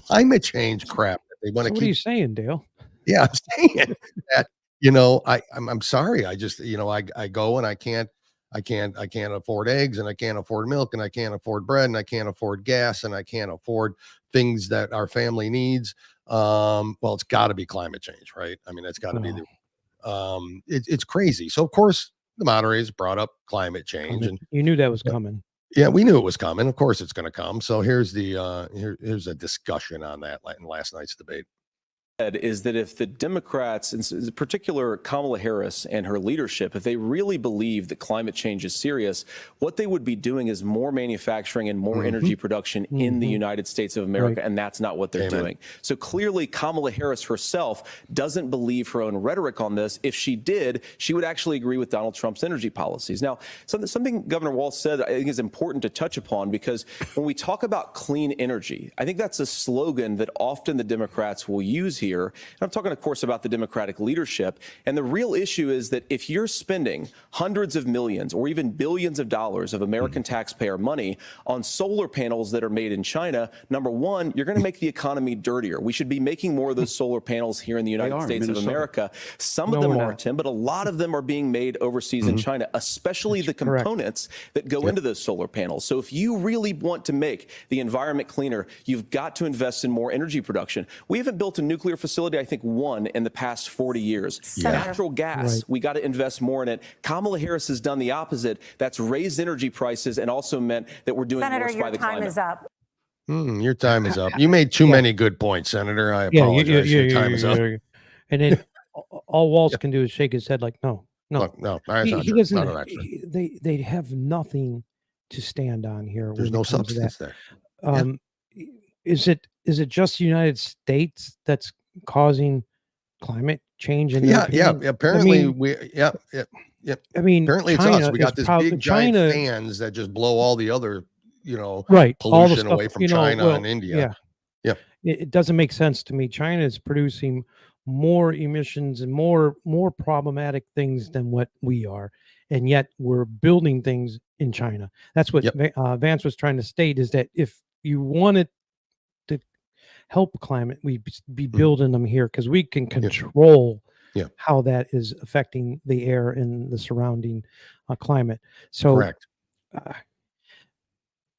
climate change crap that they want to keep. What are you saying, Dale? Yeah, I'm saying that, you know, I'm sorry. I just, you know, I go and I can't afford eggs, and I can't afford milk, and I can't afford bread, and I can't afford gas, and I can't afford things that our family needs. Well, it's got to be climate change, right? I mean, that's got to be it's crazy. So of course the moderators brought up climate change, and you knew that was coming. Yeah, we knew it was coming. Of course it's going to come. So here's the here's a discussion on that in last night's debate. Is that if the Democrats, in particular Kamala Harris and her leadership, if they really believe that climate change is serious, what they would be doing is more manufacturing and more energy production in the United States of America, and that's not what they're doing. So clearly Kamala Harris herself doesn't believe her own rhetoric on this. If she did, she would actually agree with Donald Trump's energy policies. Now, something Governor Walz said I think is important to touch upon, because when we talk about clean energy, I think that's a slogan that often the Democrats will use here. And I'm talking, of course, about the Democratic leadership. And the real issue is that if you're spending hundreds of millions or even billions of dollars of American taxpayer money on solar panels that are made in China, number one, you're going to make the economy dirtier. We should be making more of those solar panels here in the United States of America. Some of them are, Tim, but a lot of them are being made overseas in China, especially the components that go into those solar panels. So if you really want to make the environment cleaner, you've got to invest in more energy production. We haven't built a nuclear facility, I think, one in the past 40 years. Natural gas, we got to invest more in it. Kamala Harris has done the opposite. That's raised energy prices and also meant that we're doing worse by the climate. Senator, your time is up. Your time is up. You made too many good points, Senator. I apologize. Your time is up. And then all Walz can do is shake his head like, no. He doesn't. They have nothing to stand on here. There's no substance there. Is it just the United States that's causing climate change? Apparently, I mean, apparently it's China us. We got this big giant fans that just blow all the other, pollution away from China and India. it doesn't make sense to me. China is producing more emissions and more problematic things than what we are, and yet we're building things in China. That's what Yep. Vance was trying to state, is that if you wanted to help climate, we'd be building them here, because we can control Yeah. how that is affecting the air and the surrounding climate. So Correct.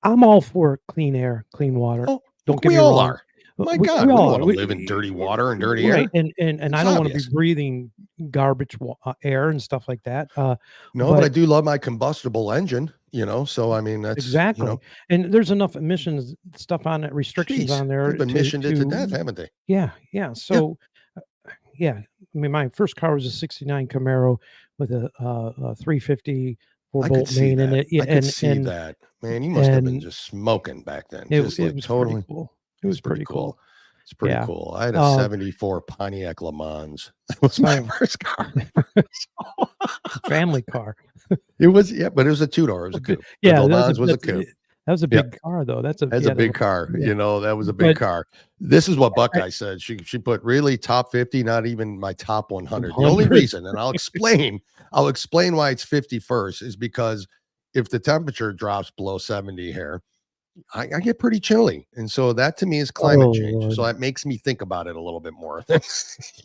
I'm all for clean air, clean water. Oh, Don't get we me all wrong. are. My God, we don't want to live in dirty water and dirty right. air. And It's I don't want to obvious. be breathing garbage air and stuff like that. No, but I do love my combustible engine, so I mean, that's exactly. And there's enough emissions stuff on it, restrictions on there. They've emissioned it to death, haven't they? Yeah. So, I mean, my first car was a '69 Camaro with a 350 4-bolt main in it. Yeah, I could see that. Man, you must have been just smoking back then. It Just was totally pretty cool. It was pretty cool. It's pretty Yeah. cool. I had a 74 Pontiac Le Mans. That was my first car. Family car. It was, but it was a two-door. It was a coupe. Yeah, Le Mans was a coupe. That was a big car, though. That's a big car. That was a big car. This is what Buckeye said. She put really top 50, not even my top 100. The only reason, and I'll explain why it's 51st, is because if the temperature drops below 70 here, I get pretty chilly. And so that to me is climate change. Lord. So that makes me think about it a little bit more. I think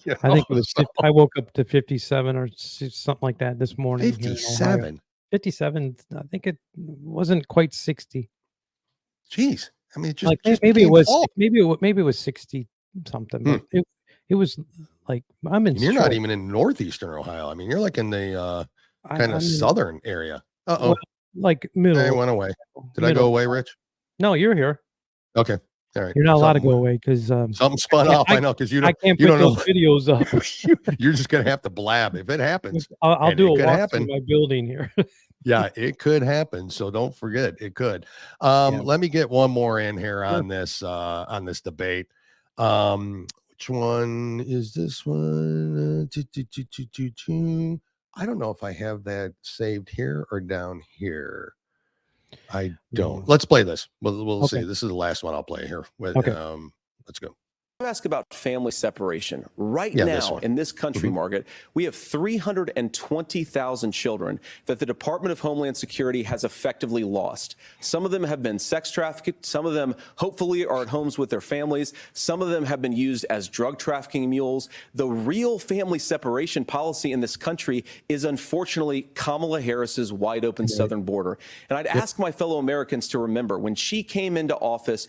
it was, I woke up to 57 or something like that this morning. 57. 57. I think it wasn't quite 60. Jeez. I mean, like maybe it was 60 something. But it was like, I'm in. And you're not even in northeastern Ohio. I mean, you're like in the kind of southern area. Well, like middle. It went away. Did I go away, Rich? No, you're here. Okay. All right. You're not allowed to go away because something spun off. I know, because you don't. I can't put those videos up. You're just gonna have to blab if it happens. I'll do a walk through my building here. Yeah, it could happen. So don't forget, it could. Let me get one more in here on this debate. Which one is this one? I don't know if I have that saved here or down here. I don't. Let's play this. We'll see. This is the last one I'll play here. Let's go. Ask about family separation. Right now in this country, Margaret, we have 320,000 children that the Department of Homeland Security has effectively lost. Some of them have been sex trafficked. Some of them hopefully are at homes with their families. Some of them have been used as drug trafficking mules. The real family separation policy in this country is unfortunately Kamala Harris's wide open southern border. And I'd ask my fellow Americans to remember, when she came into office,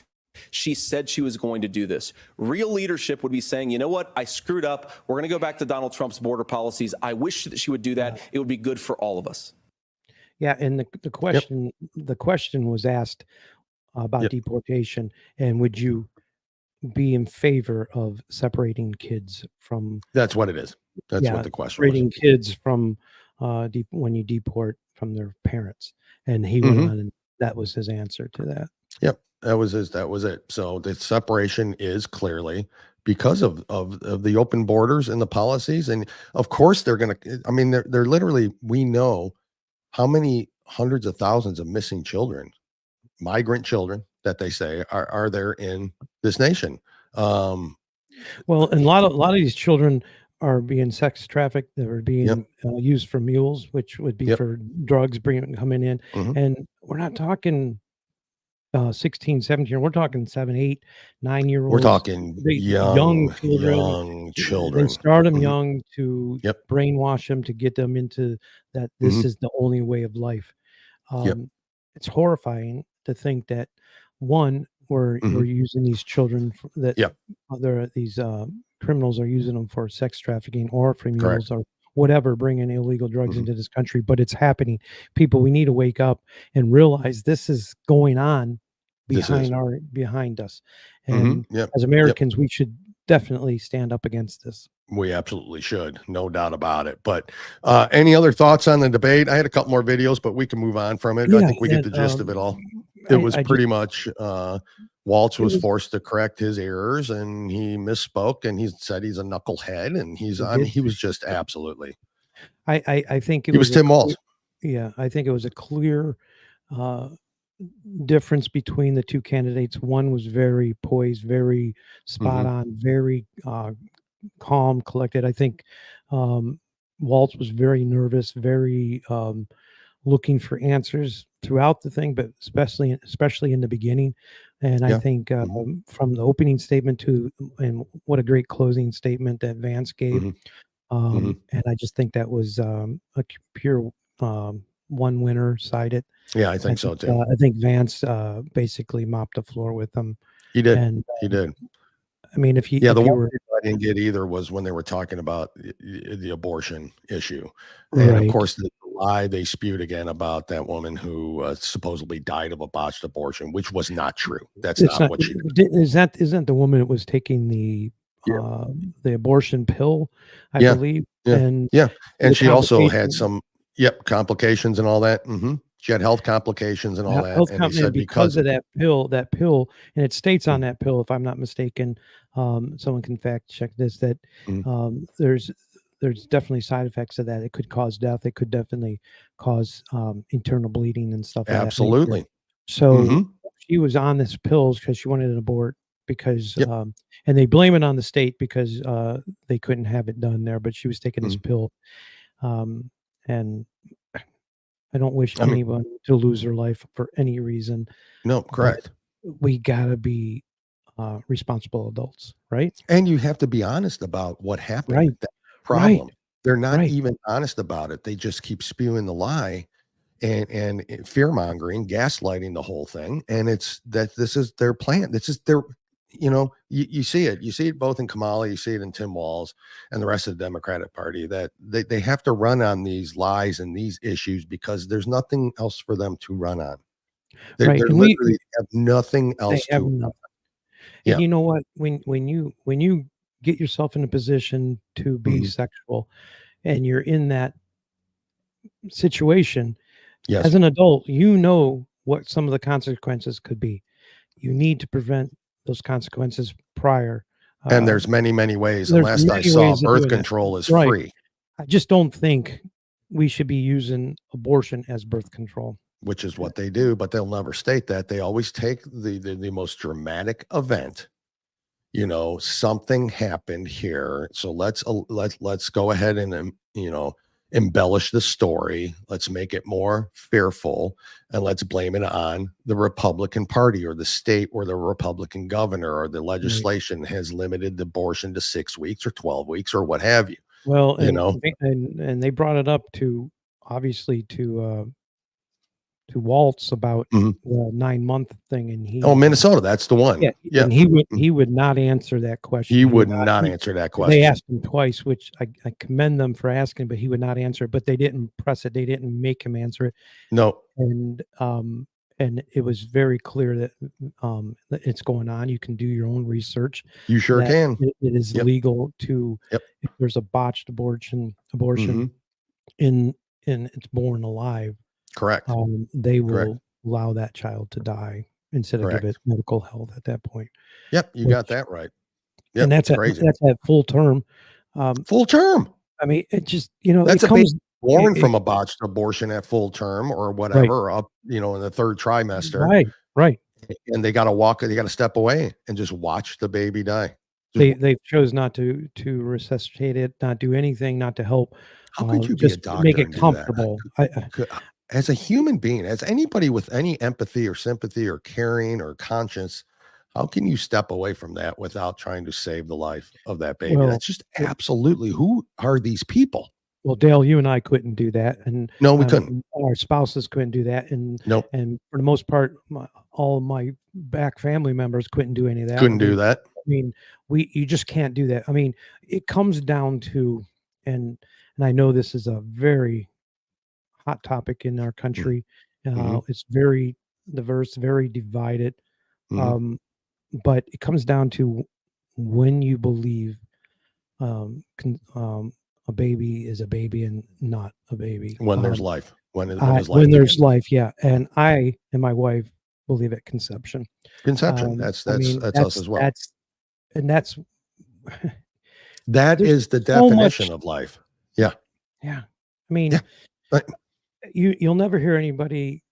she said she was going to do this. Real leadership would be saying, you know what, I screwed up. We're going to go back to Donald Trump's border policies. I wish that she would do that. It would be good for all of us. Yeah, and the question was asked about deportation, and would you be in favor of separating kids from? That's what it is. That's what the question separating kids from when you deport from their parents, and he went on, and that was his answer to that. Yep. That was it. So the separation is clearly because of the open borders and the policies. And of course they're literally, we know how many hundreds of thousands of missing children, migrant children that they say are there in this nation. Well, and a lot of these children are being sex trafficked. They're being used for mules, which would be for drugs coming in. And we're not talking 16, 17, we're talking 7, 8, 9-year-olds. We're talking young children. They start them young to brainwash them, to get them into that this is the only way of life. It's horrifying to think that we're using these children these criminals are using them for sex trafficking or for mules or whatever, bringing illegal drugs into this country. But it's happening. People, we need to wake up and realize this is going on behind us. And as Americans, we should definitely stand up against this. We absolutely should, no doubt about it. But any other thoughts on the debate? I had a couple more videos, but we can move on from it. I think we get the gist of it all. It was pretty much Walz was forced to correct his errors, and he misspoke, and he said he's a knucklehead, and he was just absolutely. I think he was Tim Walz. Yeah, I think it was a clear difference between the two candidates. One was very poised, very spot on, very calm, collected. I think Walz was very nervous, very looking for answers throughout the thing, but especially in the beginning. And I think from the opening statement to, and what a great closing statement that Vance gave. And I just think that was a pure one winner sided. Yeah, I think so too. I think Vance basically mopped the floor with them. He did. And He did. I mean, if you, Yeah, if the you one were, thing I didn't get either was when they were talking about the abortion issue. And of Right. course, the lie they spewed again about that woman who supposedly died of a botched abortion, which was not true. That's it's not what she did. isn't the woman that was taking the abortion pill, I Yeah. believe. Yeah. And Yeah. And the she also had complications- some, complications and all that. She had health complications and all that. health And they company, said because of that pill, and it states Mm. on that pill, if I'm not mistaken, someone can fact check this, that Mm. there's definitely side effects of that. It could cause death. It could definitely cause internal bleeding and stuff. Of that nature. Absolutely. So she was on this pills because she wanted an abort, because and they blame it on the state because they couldn't have it done there, but she was taking this pill, and I don't wish anyone to lose their life for any reason. No, correct. We gotta be responsible adults, right? And you have to be honest about what happened. Right. That problem. They're not Right. even honest about it. They just keep spewing the lie and fear mongering, gaslighting the whole thing. And it's that this is their plan. This is their, you see it. You see it both in Kamala, you see it in Tim Walz and the rest of the Democratic Party, that they have to run on these lies and these issues because there's nothing else for them to run on. They Right. And literally have nothing else they have to run nothing. on. And Yeah. you know what? When you get yourself in a position to be sexual, and you're in that situation, Yes. as an adult, you know what some of the consequences could be. You need to prevent those consequences prior. And there's many, many ways. And there's last I many saw, ways of birth doing that. control is Right. free, I just don't think we should be using abortion as birth control. which is what they do, but they'll never state that. They always take the most dramatic event. Something happened here, so let's go ahead and embellish the story. Let's make it more fearful, and let's blame it on the Republican Party or the state or the Republican governor or the legislation has limited the abortion to 6 weeks or 12 weeks or what have you. Well, and they brought it up to, obviously, to Waltz about the 9-month thing, and he Minnesota, that's the one. and he would not answer that question. He would not answer that question. They asked him twice, which I commend them for asking, but he would not answer it. But they didn't press it. They didn't make him answer it. No. And it was very clear that it's going on. You can do your own research. You sure can. It is legal to, if there's a botched abortion and it's born alive. Correct. They will allow that child to die instead of give it medical health at that point. Yep, you got that right. Yep, and that's crazy. That's at full term. Full term. I mean, it just that's it comes born from a botched abortion at full term or whatever up in the third trimester. Right. And they got to step away and just watch the baby die. They chose not to resuscitate it, not do anything, not to help. How could you just be a doctor make it and do comfortable? As a human being, as anybody with any empathy or sympathy or caring or conscience, how can you step away from that without trying to save the life of that baby? Well, that's just absolutely, who are these people? Well, Dale, you and I couldn't do that, and no, we couldn't. Our spouses couldn't do that, and and for the most part, all of my back family members couldn't do any of that. Couldn't do that. I mean, you just can't do that. I mean, it comes down to, and I know this is a very hot topic in our country. It's very diverse, very divided. But it comes down to when you believe a baby is a baby and not a baby. When there's life. When there's life, yeah. And I and my wife believe at conception. Conception. That's us as well. That is the definition of life. Yeah. Yeah. I mean, you'll never hear anybody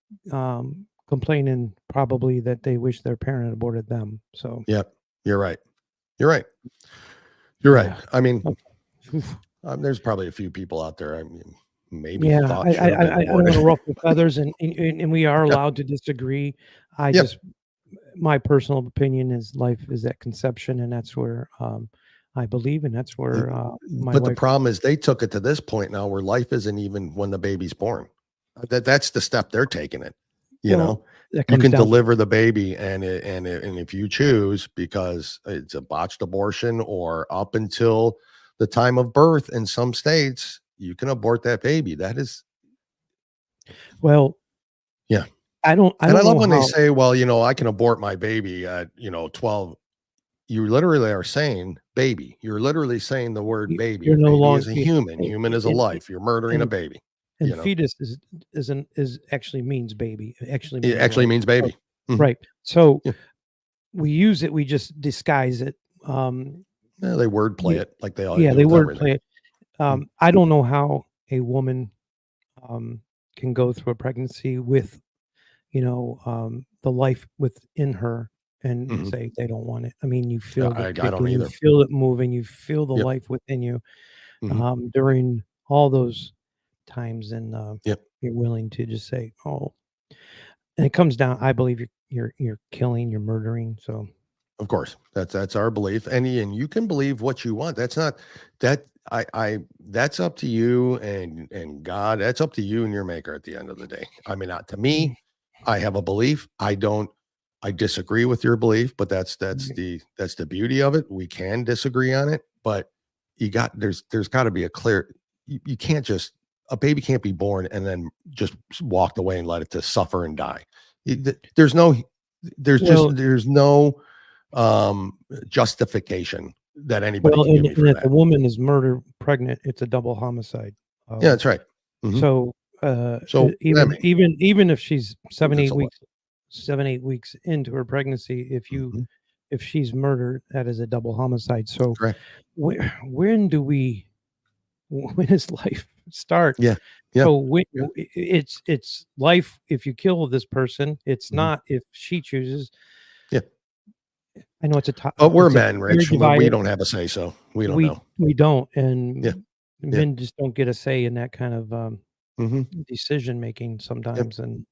complaining probably that they wish their parent had aborted them. So Yep. You're right. You're right. You're right. yeah. I mean, Oof. there's probably a few people out there. I mean, maybe Yeah, thought I should have been don't want aborted. to ruffle feathers, and we are Yep. allowed to disagree. I Yep. just, my personal opinion is life is at conception, and that's where I believe, and that's where my But the wife. problem is they took it to this point now where life isn't even when the baby's born. That's the step they're taking it. You Well, know, that you comes can down. deliver the baby and if you choose, because it's a botched abortion or up until the time of birth in some states, you can abort that baby. That is, Well, yeah. I don't And I love know when how. they say, well, I can abort my baby at, 12. You literally are saying baby. You're literally saying the word baby. You're no Baby longer is a human. Human is a life. You're murdering a baby. And fetus is actually means baby. It actually means It actually life. means baby. So, right. So Yeah. we use it. We just disguise it. Yeah, they wordplay it like they all Yeah, do they with everything. wordplay it. I don't know how a woman can go through a pregnancy with, the life within her and say they don't want it. I mean, you feel I the don't kicking, you either. feel it moving, you feel the Yep. life within you Mhm. during all those times, and Yep. you're willing to just say, "Oh," and it comes down. I believe you're killing, you're murdering. So Of course, that's our belief, and you can believe what you want. That's not that I that's up to you and God. That's up to you and your maker at the end of the day. I mean, not to me. I have a belief. I disagree with your belief, but that's the beauty of it. We can disagree on it, but there's got to be a clear. You can't just a baby can't be born and then just walked away and let it to suffer and die. There's no there's no justification that anybody well, can give and, me and for if that. the woman is murdered pregnant, it's a double homicide. Yeah, that's right. Mhm. So So even I mean, even if she's 7 that's 8 a lot. weeks 7 8 weeks into her pregnancy, Mhm. if she's murdered, that is a double homicide. So Correct. when does life start? Yeah. Yeah. So Yeah. it's life if you kill this person. It's Mhm. not if she chooses. Yeah. I know But we're it's a men, very Rich. We divided. don't have a say, so we don't know. We don't, and Yeah. Yeah. men just don't get a say in that kind of Mhm. decision making sometimes. And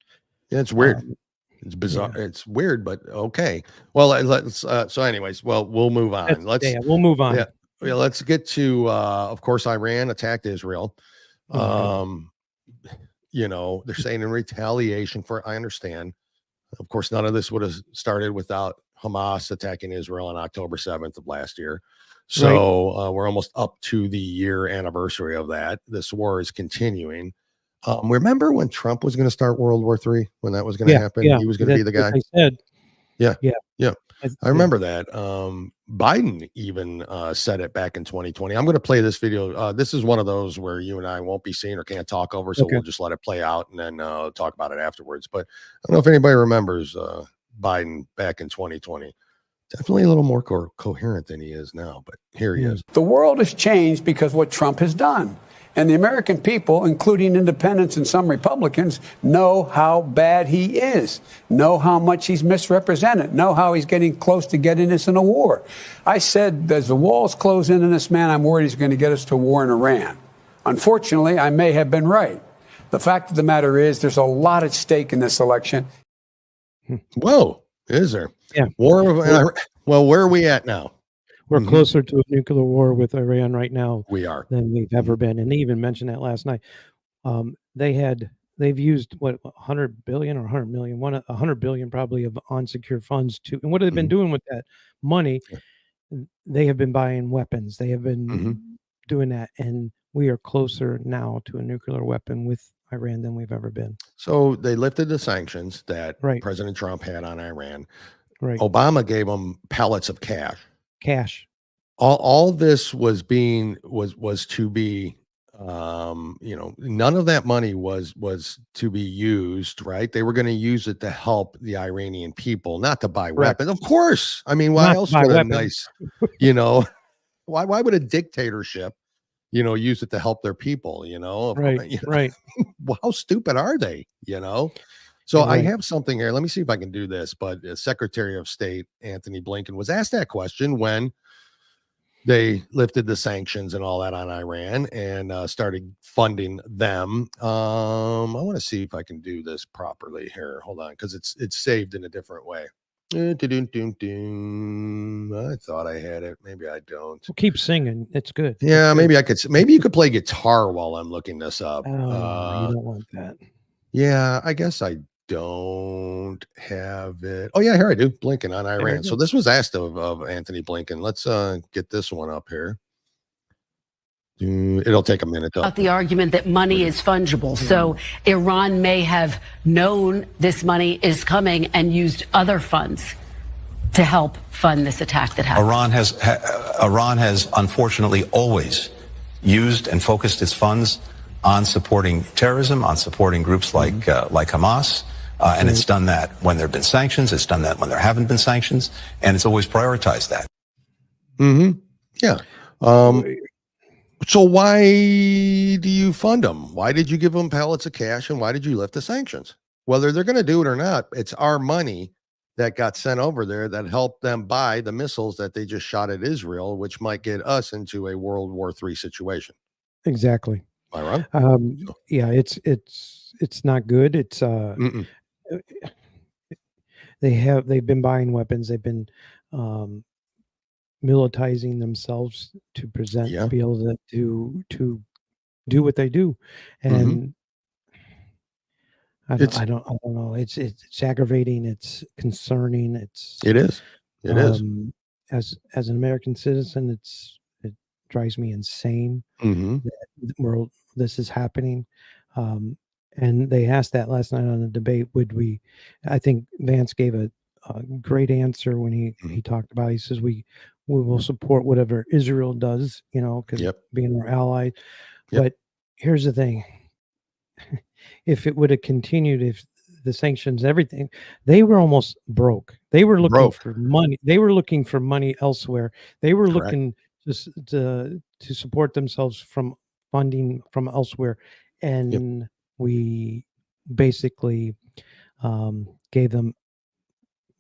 Yeah, it's weird. um, It's bizarre. yeah, It's weird, but okay. Well, let's so anyways, well, we'll move on. we'll move on. Yeah. Yeah, let's get to of course Iran attacked Israel. Oh my God. They're saying in retaliation for I understand. Of course, none of this would have started without Hamas attacking Israel on October 7th of last year. So we're almost up to the year anniversary of that. This war is continuing. Remember when Trump was going to start World War III, when that was going to happen? He was going to be the guy. I said. Yeah. Yeah. Yeah. I remember that. Biden even said it back in 2020. I'm going to play this video. This is one of those where you and I won't be seen or can't talk over, so we'll just let it play out and then talk about it afterwards. But I don't know if anybody remembers Biden back in 2020. Definitely a little more coherent than he is now, but here he is. The world has changed because what Trump has done. And the American people, including independents and some Republicans, know how bad he is, know how much he's misrepresented, know how he's getting close to getting us in a war. I said, as the walls close in on this man, I'm worried he's going to get us to war in Iran. Unfortunately, I may have been right. The fact of the matter is there's a lot at stake in this election. Whoa, is there? Yeah. Well, where are we at now? We're closer to a nuclear war with Iran right now We are. than we've ever been. And they even mentioned that last night. They've used what 100 billion or 100 million, 100 billion probably of unsecured funds to, and what have they been doing with that money? They have been buying weapons. They have been doing that, and we are closer now to a nuclear weapon with Iran than we've ever been. So they lifted the sanctions that Right. President Trump had on Iran. Right. Obama gave them pallets of cash. Cash. All this was to be none of that money was to be used, right? They were going to use it to help the Iranian people, not to buy weapons. Of course. I mean, why Not else to buy would a weapons. nice, why would a dictatorship, use it to help their people, Right. Right. Well, how stupid are they, So You're I right. have something here. Let me see if I can do this. But Secretary of State Anthony Blinken was asked that question when they lifted the sanctions and all that on Iran and started funding them. I want to see if I can do this properly here. Hold on, because it's saved in a different way. I thought I had it. Maybe I don't. Well, keep singing. It's good. Yeah, It's maybe good. I could. Maybe you could play guitar while I'm looking this up. Oh, you don't want that. Yeah, I guess I don't have it. Oh yeah, here I do. Blinken on There you Iran. So go. this was asked of Anthony Blinken. Let's get this one up here. It'll take a minute though. About the argument that money is fungible. So Iran may have known this money is coming and used other funds to help fund this attack that happened. Iran has unfortunately always used and focused its funds on supporting terrorism, on supporting groups like Hamas. And it's done that when there have been sanctions. It's done that when there haven't been sanctions. And it's always prioritized that. Yeah. So why do you fund them? Why did you give them pallets of cash? And why did you lift the sanctions? Whether they're going to do it or not, it's our money that got sent over there that helped them buy the missiles that they just shot at Israel, which might get us into a World War III situation. Exactly. Am I wrong? Yeah, it's not good. It's they've been buying weapons. They've been militarizing themselves to present, Yeah. be able to do what they do, and I don't know. It's aggravating. It's concerning. It is. It is. As an American citizen, it drives me insane that this is happening. And they asked that last night on the debate. I think Vance gave a great answer when he talked about. He says we will support whatever Israel does, because being our ally. But here's the thing: if it would have continued, if the sanctions, everything, they were almost broke. They were looking for money. They were looking for money elsewhere. They were looking just to support themselves from funding from elsewhere, and we basically gave them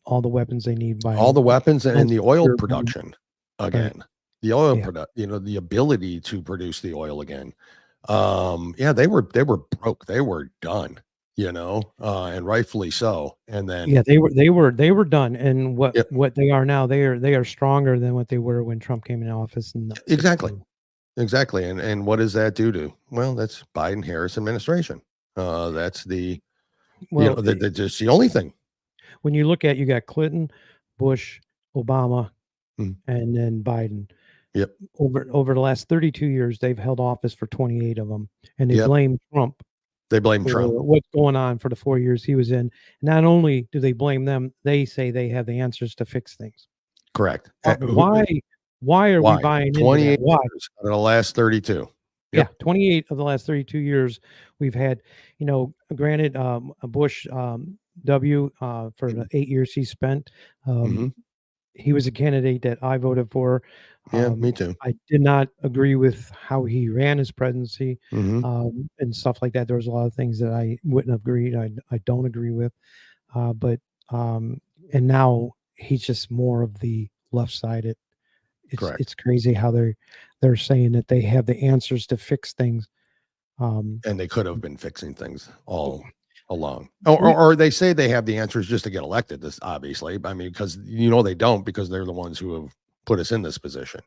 all the weapons they need by all the weapons and the oil Sure. production again. Right. The oil product, the ability to produce the oil again. They were broke. They were done, and rightfully so. And then they were done. And what they are now, they are stronger than what they were when Trump came in office. Exactly. And what does that do to? Well, that's Biden-Harris administration. That's the just the only thing. When you look at, you got Clinton, Bush, Obama, and then Biden. Yep. Over the last 32 years, they've held office for 28 of them, and they blame Trump. They blame for Trump. What's going on for the 4 years he was in. Not only do they blame them, they say they have the answers to fix things. Correct. Why are we buying 28 into that? Why? Years out of the last 32? Yeah, 28 of the last 32 years we've had, granted, Bush W for the 8 years he spent. He was a candidate that I voted for. Me too. I did not agree with how he ran his presidency and stuff like that. There was a lot of things that I wouldn't have agreed. I don't agree with. And now he's just more of the left side. It's crazy how they're saying that they have the answers to fix things. And they could have been fixing things all along. Or they say they have the answers just to get elected. This obviously, I mean, because they don't, because they're the ones who have put us in this position.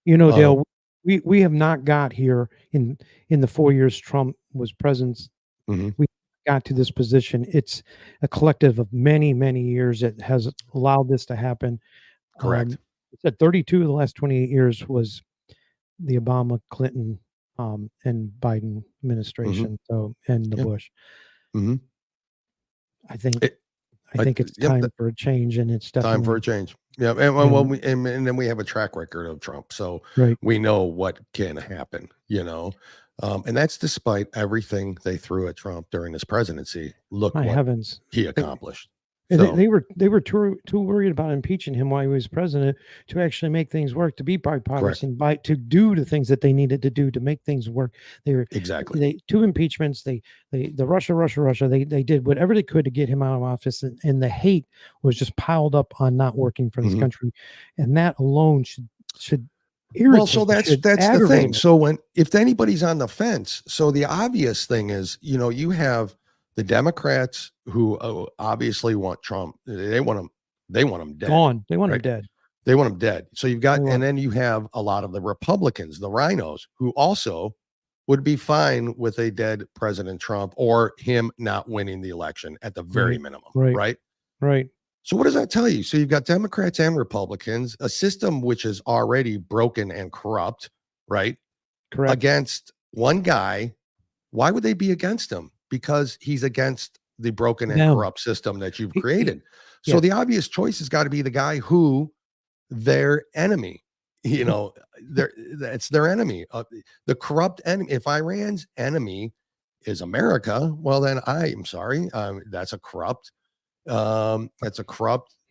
Dale, we have not got here in the 4 years Trump was president. We got to this position. It's a collective of many, many years that has allowed this to happen. Correct. It said 32 of the last 28 years was the Obama, Clinton, and Biden administration. So, and the Bush. I think it's time for a change, and it's definitely time for a change. Yeah, and then we have a track record of Trump, so we know what can happen. And that's despite everything they threw at Trump during his presidency. Look what he accomplished. And So- they were too worried about impeaching him while he was president to actually make things work, to be bipartisan, to do the things that they needed to do to make things work. They were Exactly. two impeachments. The Russia. They did whatever they could to get him out of office, and the hate was just piled up on not working for this country, and that alone should irritate. Well, so that's the thing. So if anybody's on the fence, so the obvious thing is, you have the Democrats who obviously want Trump. They want him dead. Gone. They want him right? dead. They want him dead. So you've got, and then you have a lot of the Republicans, the rhinos, who also would be fine with a dead President Trump or him not winning the election at the very minimum. Right. So what does that tell you? So you've got Democrats and Republicans, a system which is already broken and corrupt, right? Correct. Against one guy. Why would they be against him? Because he's against the broken and corrupt system that you've created. So the obvious choice has got to be the guy who their enemy, that's their enemy. The corrupt enemy. If Iran's enemy is America, well, then I'm sorry. That's a corrupt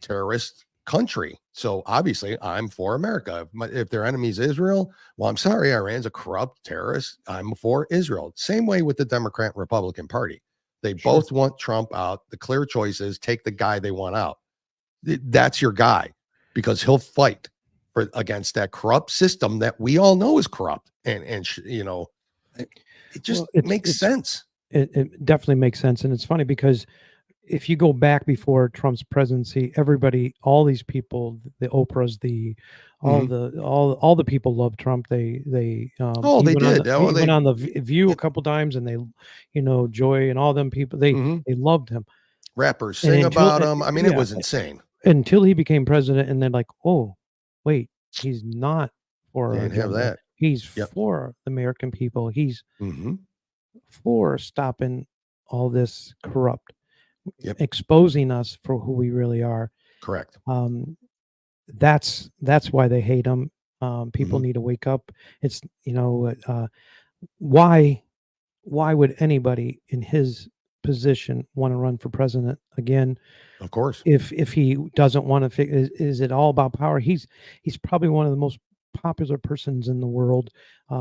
terrorist country. So obviously I'm for America. If their enemy is Israel, well, I'm sorry, Iran's a corrupt terrorist. I'm for Israel. Same way with the Democrat and Republican Party. They both want Trump out. The clear choice is take the guy they want out. That's your guy, because he'll fight against that corrupt system that we all know is corrupt. And it just makes sense. It definitely makes sense. And it's funny because if you go back before Trump's presidency, all these people, the Oprahs, all the people loved Trump. They did. He went on the View a couple times, and they, Joy and all them people, they loved him. Rappers sing about him. I mean, it was insane until he became president, and then like, oh, wait, he's not for. Can't have that. He's for the American people. He's for stopping all this corrupt. Exposing us for who we really are. Correct. That's why they hate him. People need to wake up. It's why would anybody in his position want to run for president again? Of course. If he doesn't want to, is it all about power? He's probably one of the most popular persons in the world,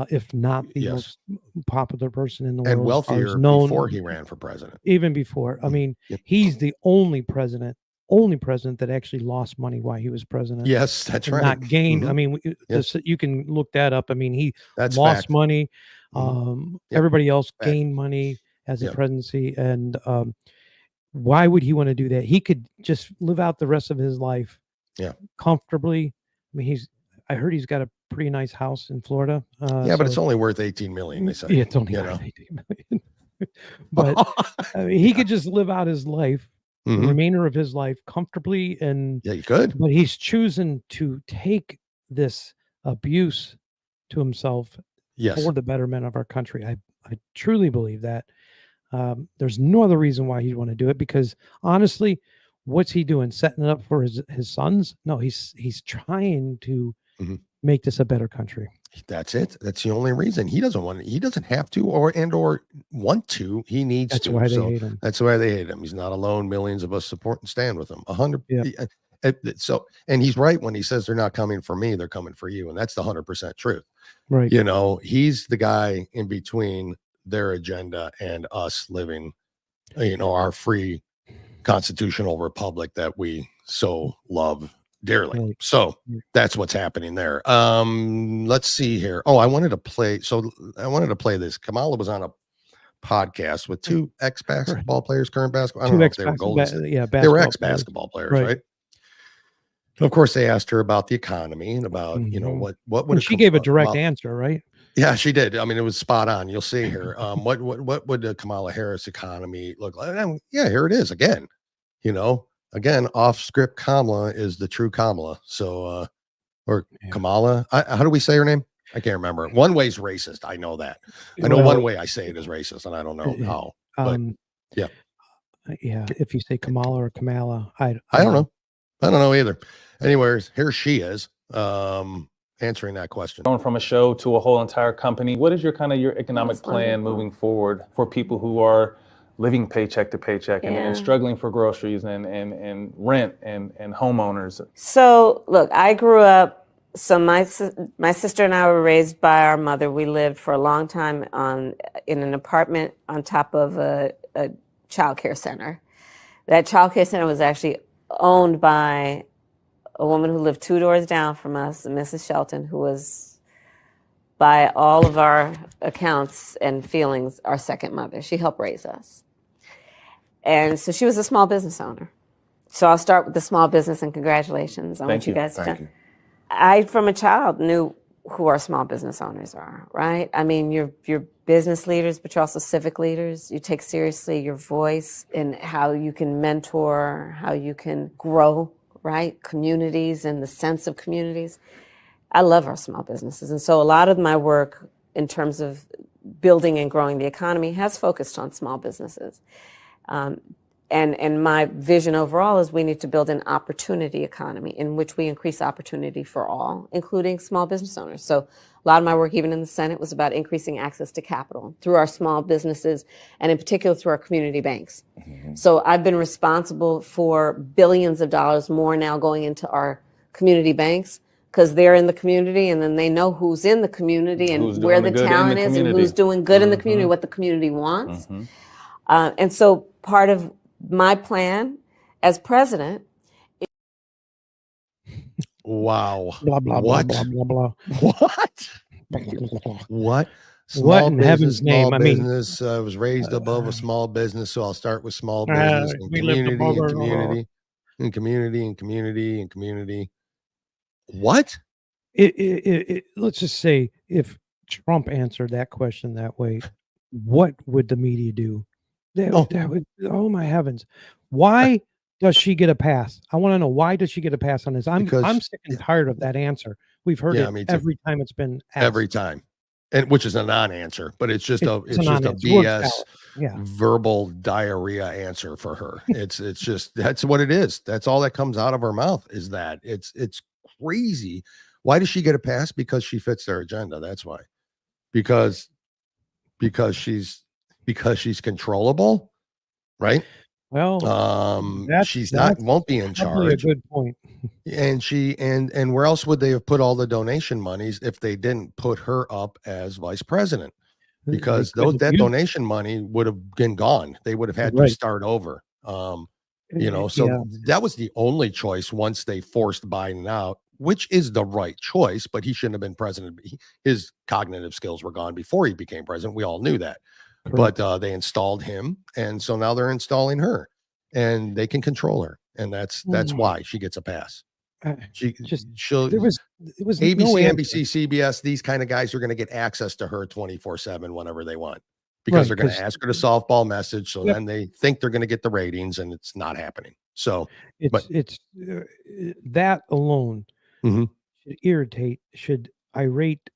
if not the most popular person in the world, and wealthier before he ran for president. Even before, I mean, he's the only president that actually lost money while he was president. Yes, that's right. Not gained. I mean, you can look that up. I mean, he lost money. Everybody else gained money as a presidency, and why would he want to do that? He could just live out the rest of his life, comfortably. I mean, I heard he's got a pretty nice house in Florida. But it's only worth 18 million. They say. Yeah, it's only worth 18 million. But I mean, he could just live out his life, the remainder of his life, comfortably, and he could. But he's choosing to take this abuse to himself for the betterment of our country. I truly believe that. There's no other reason why he'd want to do it, because honestly, what's he doing? Setting it up for his sons? No, he's trying to make this a better country. That's it. That's the only reason. He doesn't have to or want to. He needs That's to. Why they hate him. That's why they hate him. He's not alone. Millions of us support and stand with him. 100. So, and he's right when he says they're not coming for me, they're coming for you. And that's the 100% truth. Right. He's the guy in between their agenda and us living, our free constitutional republic that we so love dearly. Right. So that's what's happening there. Let's see here. I wanted to play this. Kamala was on a podcast with two ex-basketball players, current basketball. I don't know if they were Golden. They were ex-basketball players, right? And of course, they asked her about the economy and about, what would she gave a direct answer, right? Yeah, she did. I mean, it was spot on. You'll see here. What would the Kamala Harris economy look like? Yeah, here it is again. Again, off script Kamala is the true Kamala. So, Kamala, how do we say her name? I can't remember. One way's racist. I know that. I know one way I say it is racist, and I don't know how. But if you say Kamala or Kamala, I don't know. I don't know either. Anyways, here she is. Answering that question. Going from a show to a whole entire company, what is your economic plan moving forward for people who are living paycheck to paycheck and struggling for groceries and rent and homeowners. So look, I grew up, so my sister and I were raised by our mother. We lived for a long time in an apartment on top of a child care center. That child care center was actually owned by a woman who lived 2 doors down from us, Mrs. Shelton, who was, by all of our accounts and feelings, our second mother. She helped raise us. And so she was a small business owner. So I'll start with the small business, and congratulations on what you guys have done. I, from a child, knew who our small business owners are, right? I mean, you're business leaders, but you're also civic leaders. You take seriously your voice and how you can mentor, how you can grow, right? Communities and the sense of communities. I love our small businesses. And so a lot of my work in terms of building and growing the economy has focused on small businesses. And my vision overall is we need to build an opportunity economy in which we increase opportunity for all, including small business owners. So a lot of my work, even in the Senate, was about increasing access to capital through our small businesses, and in particular through our community banks. Mm-hmm. So I've been responsible for billions of dollars more now going into our community banks, because they're in the community, and then they know who's in the community and where the talent is and who's doing good in the community, what the community wants. Mm-hmm. And so part of my plan as president. Wow. Blah, blah, what? blah, blah, blah, blah. What? What? What in heaven's name? I mean, business was raised above a small business, so I'll start with small business and community and community and community and community and community. What? Let's just say if Trump answered that question that way, what would the media do? That would, oh my heavens. Why does she get a pass? I want to know, why does she get a pass on this? I'm sick and tired of that answer. We've heard it every time it's been asked. Every time. And which is a non-answer, but it's just a BS verbal diarrhea answer for her. It's just, that's what it is. That's all that comes out of her mouth is that. It's crazy. Why does she get a pass? Because she fits their agenda. That's why. Because she's controllable, right? Well, won't be in charge. A good point. And where else would they have put all the donation monies if they didn't put her up as vice president? Because that donation money would have been gone. They would have had to start over. That was the only choice once they forced Biden out, which is the right choice, but he shouldn't have been president. His cognitive skills were gone before he became president. We all knew that. Correct. But they installed him, and so now they're installing her, and they can control her, and that's why she gets a pass. It was ABC, NBC, CBS. These kind of guys are going to get access to her 24/7 whenever they want, because they're going to ask her to softball message. So then they think they're going to get the ratings, and it's not happening. So it's that alone should irate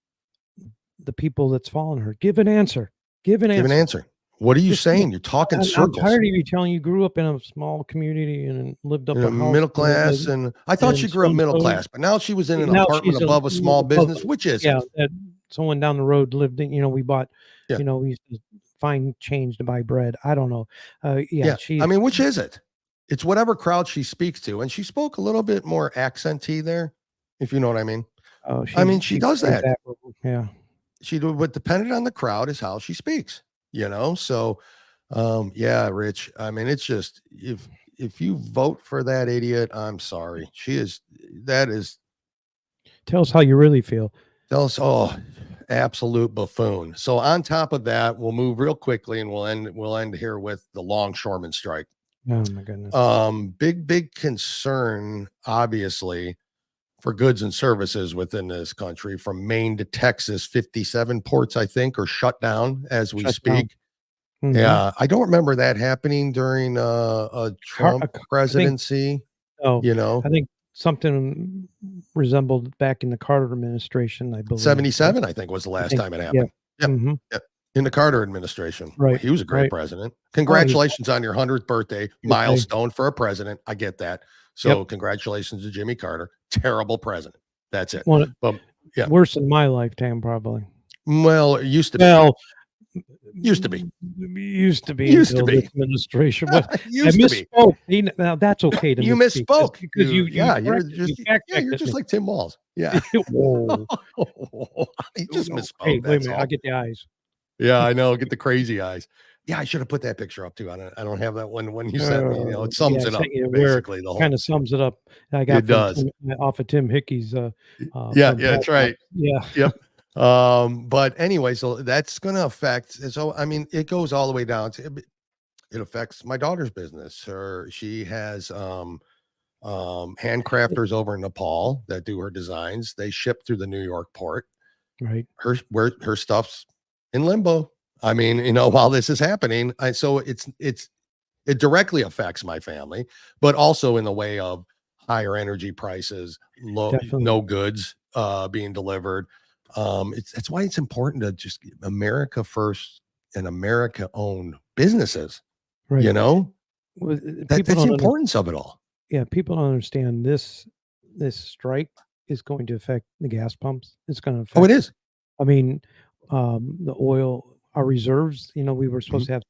the people that's following her. Give an answer. Give an answer. What are you saying? You're talking circles. I'm tired of you telling you grew up in a small community and lived up in a middle class. And I thought she grew up middle class, but now she was in an apartment above a small business, which is someone down the road lived in. We bought. We used to find change to buy bread. I don't know. Which is it? It's whatever crowd she speaks to, and she spoke a little bit more accenty there, if you know what I mean. She does that. Yeah. She do what depended on the crowd is how she speaks, so Rich, it's just if you vote for that idiot, I'm sorry. Tell us how you really feel. Tell us, absolute buffoon. So on top of that, we'll move real quickly and we'll end here with the longshoremen strike. Oh my goodness. Big concern, obviously, for goods and services within this country, from Maine to Texas. 57 ports, I think, are shut down as we speak. Mm-hmm. Yeah, I don't remember that happening during a Trump presidency. I think something resembled back in the Carter administration, I believe. 77, I think, was the last time it happened. Yeah. Mm-hmm. Yep. In the Carter administration. Right. He was a great president. Congratulations on your 100th birthday milestone for a president. I get that. So congratulations to Jimmy Carter. Terrible president. That's it. Worse than my lifetime, probably. Well, it used to be. Well, Used to be. Used to be. Used to until be. this administration. But I Used to be. misspoke. Now that's okay to You misspeak, misspoke because you're corrected- just you fact-checked you're it just me. like Tim Walz. Yeah. Whoa. He just Hey, misspoke. wait a That's minute. all. I get the eyes. Yeah, I know. Get the crazy eyes. Yeah, I should have put that picture up too. I don't have that one when you sent me. It sums it up basically. The whole kind of sums it up. I got It does. off of Tim Hickey's. Yeah, from that's right. Yeah. Yep. But anyway, so that's going to affect. So I mean, it goes all the way down to it affects my daughter's business. She has handcrafters over in Nepal that do her designs. They ship through the New York port. Right. Her stuff's in limbo. I mean, while this is happening, so it directly affects my family, but also in the way of higher energy prices, no goods being delivered. That's why it's important to just America first and America owned businesses. Right. Well, that's the importance of it all. Yeah, people don't understand this strike is going to affect the gas pumps. It's going to affect. Oh, it is. I mean, the oil, our reserves, we were supposed to have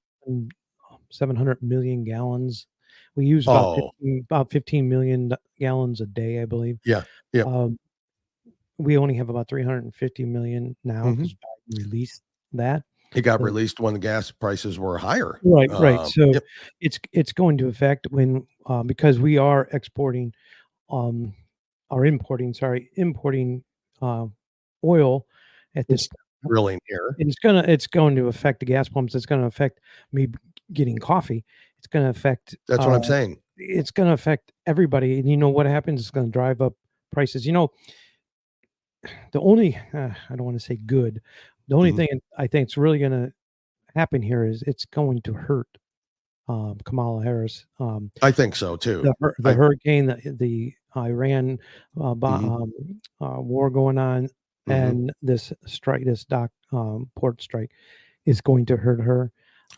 700 million gallons. We use about 15 million gallons a day, I believe. Yeah. Yeah. We only have about 350 million now because Biden released that. It got released when the gas prices were higher. Right. So it's going to affect when because we are importing oil at this drilling here. It's going to affect the gas pumps. It's going to affect me getting coffee. It's going to affect. That's what I'm saying. It's going to affect everybody. And what happens? It's going to drive up prices. The only I don't want to say good. The only thing I think it's really going to happen here is it's going to hurt Kamala Harris. I think so too. The hurricane, the Iran war going on, and this strike, this port strike, is going to hurt her.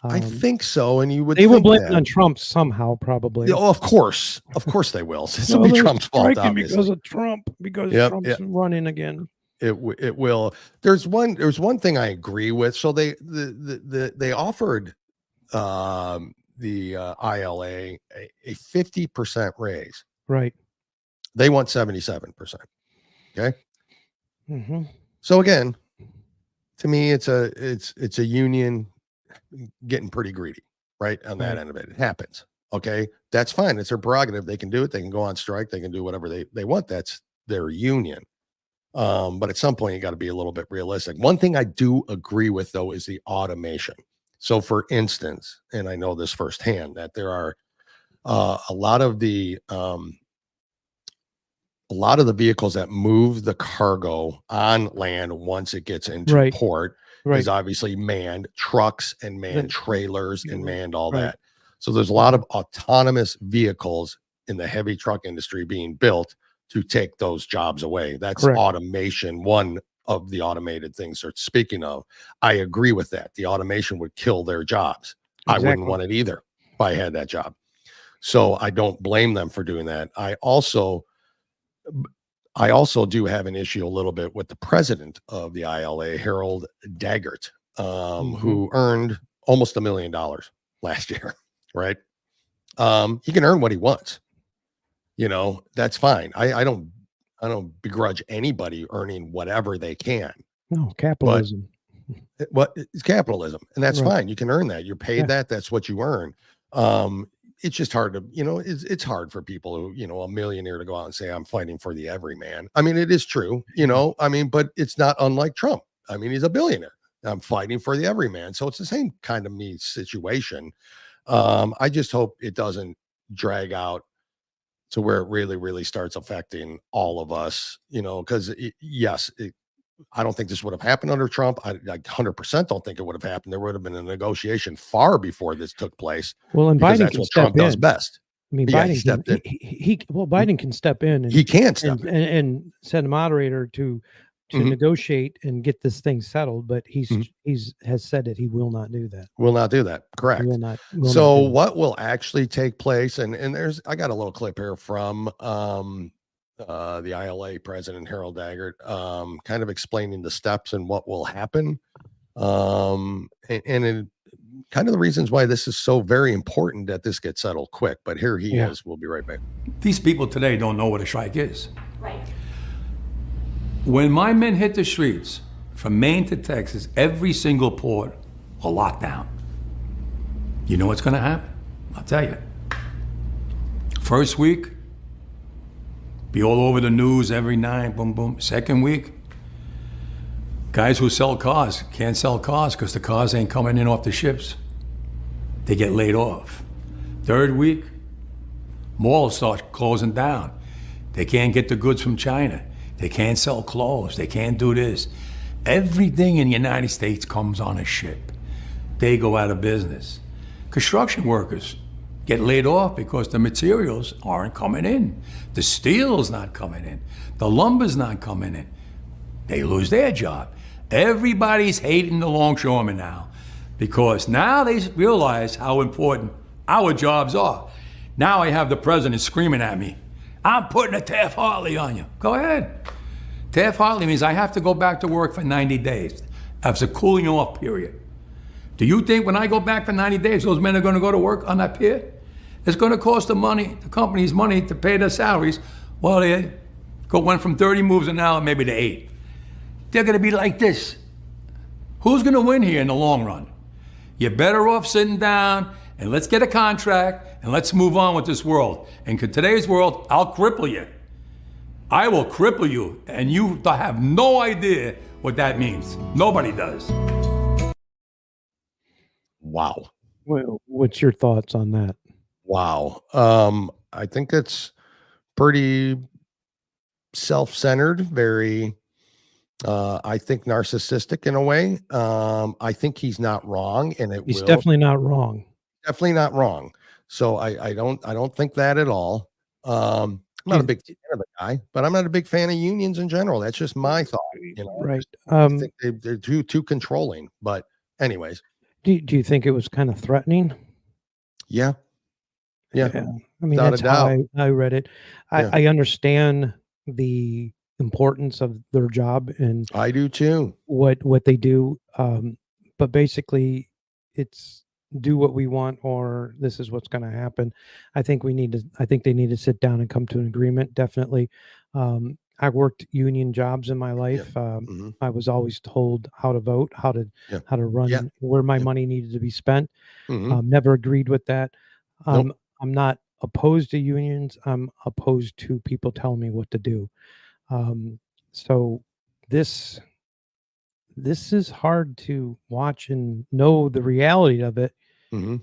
I think so, and you would. They will blame it on Trump somehow, probably. Oh, of course they will. This will be Trump's fault, obviously. Because of Trump, because Trump's running again. It will. There's one thing I agree with. So they offered the ILA a 50% raise. Right. They want 77%. Okay. So again, to me, it's a union getting pretty greedy, right? On that end of it. It happens. Okay. That's fine. It's their prerogative. They can do it. They can go on strike. They can do whatever they want. That's their union. But at some point you got to be a little bit realistic. One thing I do agree with though is the automation. So for instance, and I know this firsthand, that there are a lot of the vehicles that move the cargo on land once it gets into port is obviously manned trucks and manned trailers and manned all that. So there's a lot of autonomous vehicles in the heavy truck industry being built to take those jobs away. That's automation. One of the automated things they're speaking of. I agree with that. The automation would kill their jobs. Exactly. I wouldn't want it either if I had that job. So I don't blame them for doing that. I also do have an issue a little bit with the president of the ILA, Harold Daggert, who earned almost $1 million last year, right? He can earn what he wants. That's fine. I don't begrudge anybody earning whatever they can. No, capitalism. It's capitalism, and that's fine. You can earn that. You're paid that. That's what you earn. It's just hard to, it's hard for people who, a millionaire to go out and say, I'm fighting for the everyman. I mean, it is true, but it's not unlike Trump. I mean, he's a billionaire. I'm fighting for the everyman. So it's the same kind of situation. I just hope it doesn't drag out to where it really, really starts affecting all of us, because I don't think this would have happened under Trump. I 100% don't think it would have happened. There would have been a negotiation far before this took place. Well, and Biden that's what Trump does best. I mean, Biden stepped in. Biden can step in. He can step in and send a moderator to negotiate and get this thing settled. But he's has said that he will not do that. Will not do that. Correct. Will not what will actually take place? And I got a little clip here from the ILA president, Harold Daggert, kind of explaining the steps and what will happen. And it, kind of the reasons why this is so very important that this gets settled quick. But here he is. We'll be right back. These people today don't know what a strike is. Right. When my men hit the streets from Maine to Texas, every single port will lock down. You know what's going to happen? I'll tell you. First week, be all over the news every night, boom, boom. Second week, guys who sell cars can't sell cars because the cars ain't coming in off the ships. They get laid off. Third week, malls start closing down. They can't get the goods from China. They can't sell clothes. They can't do this. Everything in the United States comes on a ship. They go out of business. Construction workers get laid off because the materials aren't coming in. The steel's not coming in. The lumber's not coming in. They lose their job. Everybody's hating the longshoremen now because now they realize how important our jobs are. Now I have the president screaming at me, I'm putting a Taft-Hartley on you. Go ahead. Taft-Hartley means I have to go back to work for 90 days. That's a cooling off period. Do you think when I go back for 90 days, those men are going to go to work on that pier? It's going to cost the companies money to pay their salaries. Well, they went from 30 moves an hour maybe to 8. They're going to be like this. Who's going to win here in the long run? You're better off sitting down and let's get a contract and let's move on with this world. And in today's world, I'll cripple you. I will cripple you, and you have no idea what that means. Nobody does. Wow. What's your thoughts on that? Wow. I think it's pretty self-centered, very, I think narcissistic in a way. I think he's not wrong, and He's definitely not wrong. Definitely not wrong. So I don't think that at all. I'm not a big fan of the guy, but I'm not a big fan of unions in general. That's just my thought. You know, Right. I think they're too controlling. But anyways, do you think it was kind of threatening? Yeah. I mean, Without that's a how doubt. I read it. Yeah. I understand the importance of their job and I do too. what they do. But basically, it's do what we want, or this is what's going to happen. I think they need to sit down and come to an agreement. Definitely. I worked union jobs in my life. I was always told how to vote, how to run, where my money needed to be spent. Never agreed with that. Nope. I'm not opposed to unions. I'm opposed to people telling me what to do. So this is hard to watch and know the reality of it. Is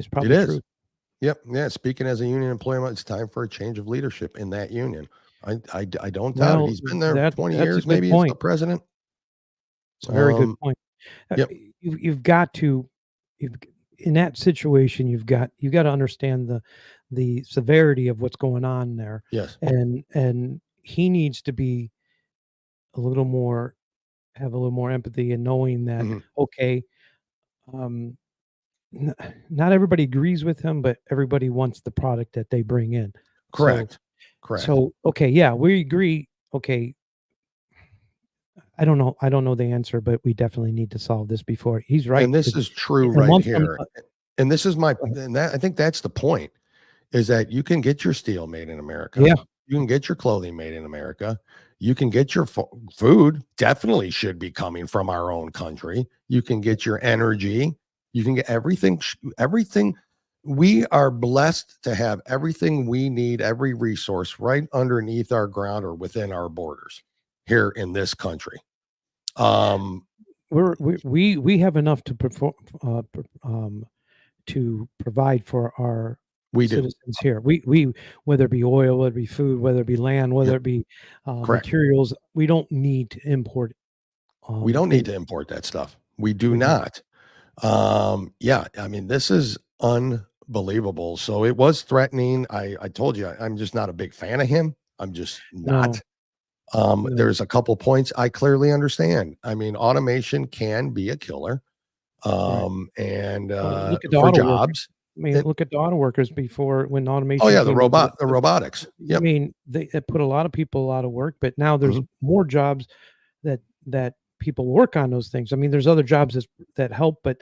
probably It is. true. Yep. Yeah. Speaking as a union employee, it's time for a change of leadership in that union. I don't doubt it. He's been there 20 that's a years, good maybe point. as the president. It's a very good point. Yep. You've got to, in that situation, you've got to understand the severity of what's going on there. Yes. And he needs to be have a little more empathy and knowing that, okay, not everybody agrees with him, but everybody wants the product that they bring in. Correct. Correct. So, okay, yeah, we agree. Okay. I don't know the answer, but we definitely need to solve this before he's right. And this is true right here. And this is I think that's the point, is that you can get your steel made in America. Yeah. You can get your clothing made in America. You can get your food, definitely should be coming from our own country. You can get your energy. You can get everything. We are blessed to have everything we need, every resource right underneath our ground or within our borders here in this country. We have enough to perform, to provide for our citizens here. We whether it be oil, whether it be food, whether it be land, whether it be materials, we don't need to import it. We don't need to import that stuff. We do not. Yeah, I mean, this is unbelievable. So it was threatening. I told you, I'm just not a big fan of him. I'm just not. There's a couple points I clearly understand. I mean, automation can be a killer. And look at for jobs. I mean, look at the auto workers before when automation. Oh yeah, the robotics. Yep. I mean, they put a lot of people out of work, but now there's more jobs that people work on those things. I mean, there's other jobs that help, but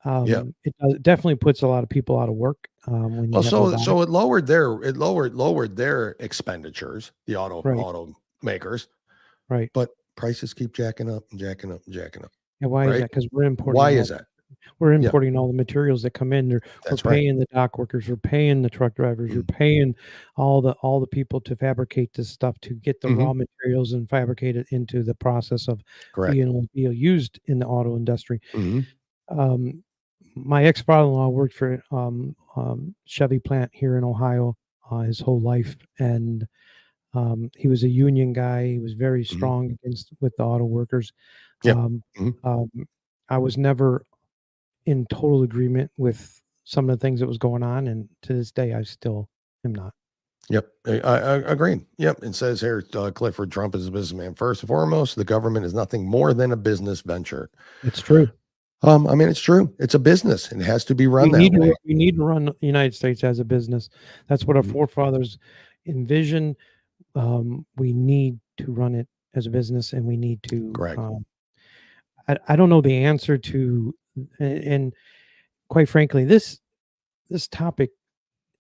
it definitely puts a lot of people out of work. When Well, so it lowered their expenditures, the Right. automakers, right. but prices keep jacking up and jacking up and jacking up. And why is right? that? Because we're importing. Why is that? We're importing all the materials that come in. We're That's right. paying the dock workers. We're paying the truck drivers. We're paying all the people to fabricate this stuff, to get the raw materials and fabricate it into the process of Correct. being used in the auto industry. Mhm. My ex-father-in-law worked for Chevy plant here in Ohio his whole life, and he was a union guy. He was very strong with the auto workers. Yep. I was never in total agreement with some of the things that was going on, and to this day, I still am not. Yep, I agree. Yep, it says here, Clifford, Trump is a businessman. First and foremost, the government is nothing more than a business venture. It's true. I mean, it's true. It's a business. It has to be run that way. We need to run the United States as a business. That's what our forefathers envisioned. We need to run it as a business, and we need to. Correct. I don't know the answer to, and quite frankly, this topic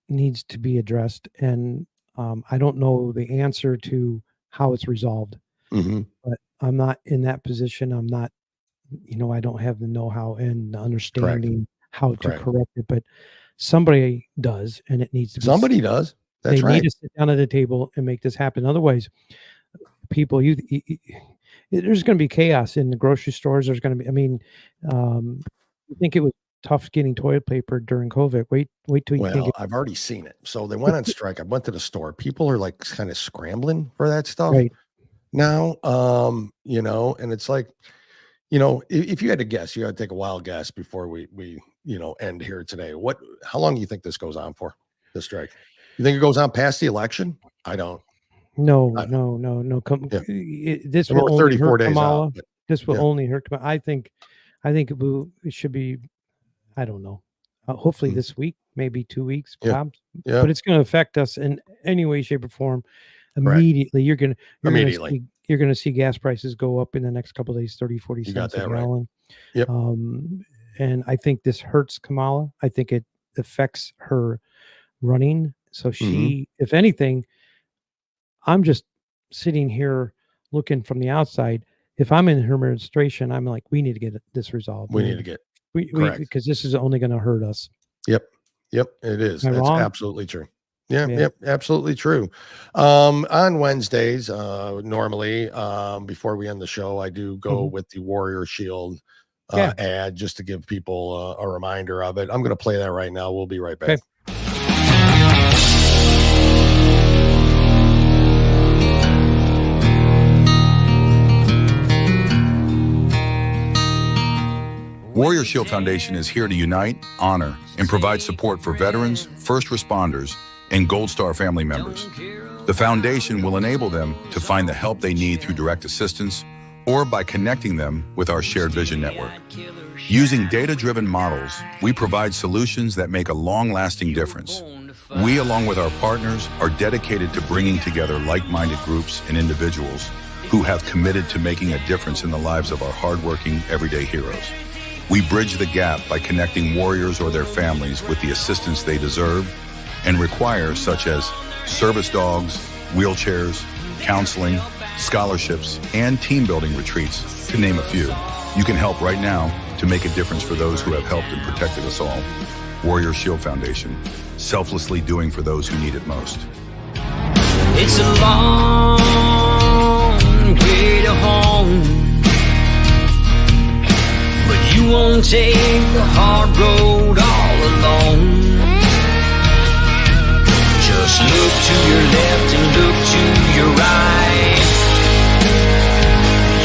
needs to be addressed, and I don't know the answer to how it's resolved. But I'm not in that position. I'm not, I don't have the know-how and the understanding how to correct it, but somebody does, and it needs to be. Somebody does. That's right. They need to sit down at the table and make this happen. Otherwise, people, there's going to be chaos in the grocery stores. There's going to be, you think it was tough getting toilet paper during COVID. Wait till you think it. I've already seen it. So they went on strike. I went to the store. People are like kind of scrambling for that stuff now. And it's like, if you had to guess, you had to take a wild guess before we end here today. How long do you think this goes on for, the strike? You think it goes on past the election? I don't. No. This will only 34 hurt days Kamala. out, but, this will only hurt Kamala. I think it should be, I don't know. Hopefully this week, maybe 2 weeks, tops. Yeah. But it's going to affect us in any way, shape, or form. Immediately, you're going to see gas prices go up in the next couple of days, 30, 40 cents a gallon. Yep. And I think this hurts Kamala. I think it affects her running. So she, if anything, I'm just sitting here looking from the outside. If I'm in her administration, I'm like, we need to get this resolved. We need to get because this is only going to hurt us. Yep, it is. Am I That's wrong? absolutely true. Yep, absolutely true. On Wednesdays, normally, before we end the show, I do go with the Warrior Shield ad just to give people a reminder of it. I'm going to play that right now. We'll be right back. Okay. Warrior Shield Foundation is here to unite, honor, and provide support for veterans, first responders, and Gold Star family members. The foundation will enable them to find the help they need through direct assistance or by connecting them with our shared vision network. Using data-driven models, we provide solutions that make a long-lasting difference. We, along with our partners, are dedicated to bringing together like-minded groups and individuals who have committed to making a difference in the lives of our hardworking, everyday heroes. We bridge the gap by connecting warriors or their families with the assistance they deserve and require, such as service dogs, wheelchairs, counseling, scholarships, and team-building retreats, to name a few. You can help right now to make a difference for those who have helped and protected us all. Warrior Shield Foundation, selflessly doing for those who need it most. It's a long way to home, but you won't take the hard road all alone. Just look to your left and look to your right.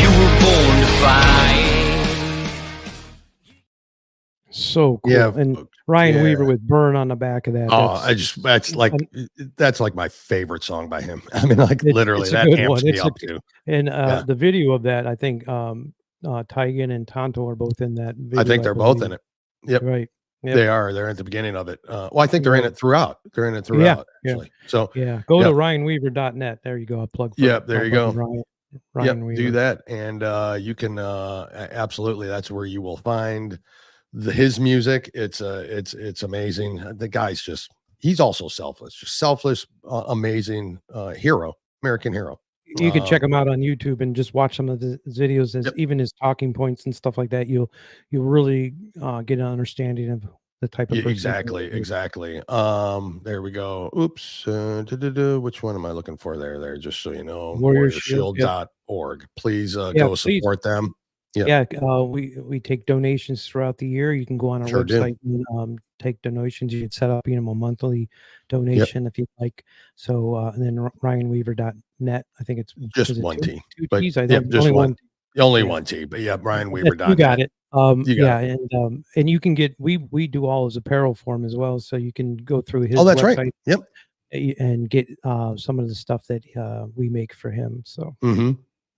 You were born to fight. So cool. Yeah. And Ryan Weaver with Burn on the back of that. That's like my favorite song by him. I mean, like literally that amps me up too. And the video of that, I think Tygan and Tonto are both in that video. I think they're both in it. Yep. Right. Yep. They are. They're at the beginning of it. Well, I think they're in it throughout. They're in it throughout. Actually. So go to ryanweaver.net. There you go. I'll plug. There you go. Ryan Weaver. do that. And you can absolutely, that's where you will find his music. It's amazing. The guy's he's also selfless, just selfless, amazing hero, American hero. You can check him out on YouTube and just watch some of the videos, even his talking points and stuff like that. You'll really get an understanding of the type of person. Exactly. There we go. Oops. Which one am I looking for there? Just so you know, warriorshield.org. Please go support them. We take donations throughout the year. You can go on our website and take donations. You can set up a monthly donation if you'd like. So and then ryanweaver.net. I think it's just one T. Two T's, I think. Just only one T. But ryanweaver.net. You got it. And you can get we do all his apparel for him as well. So you can go through his website. Right. Yep. And get some of the stuff that we make for him. So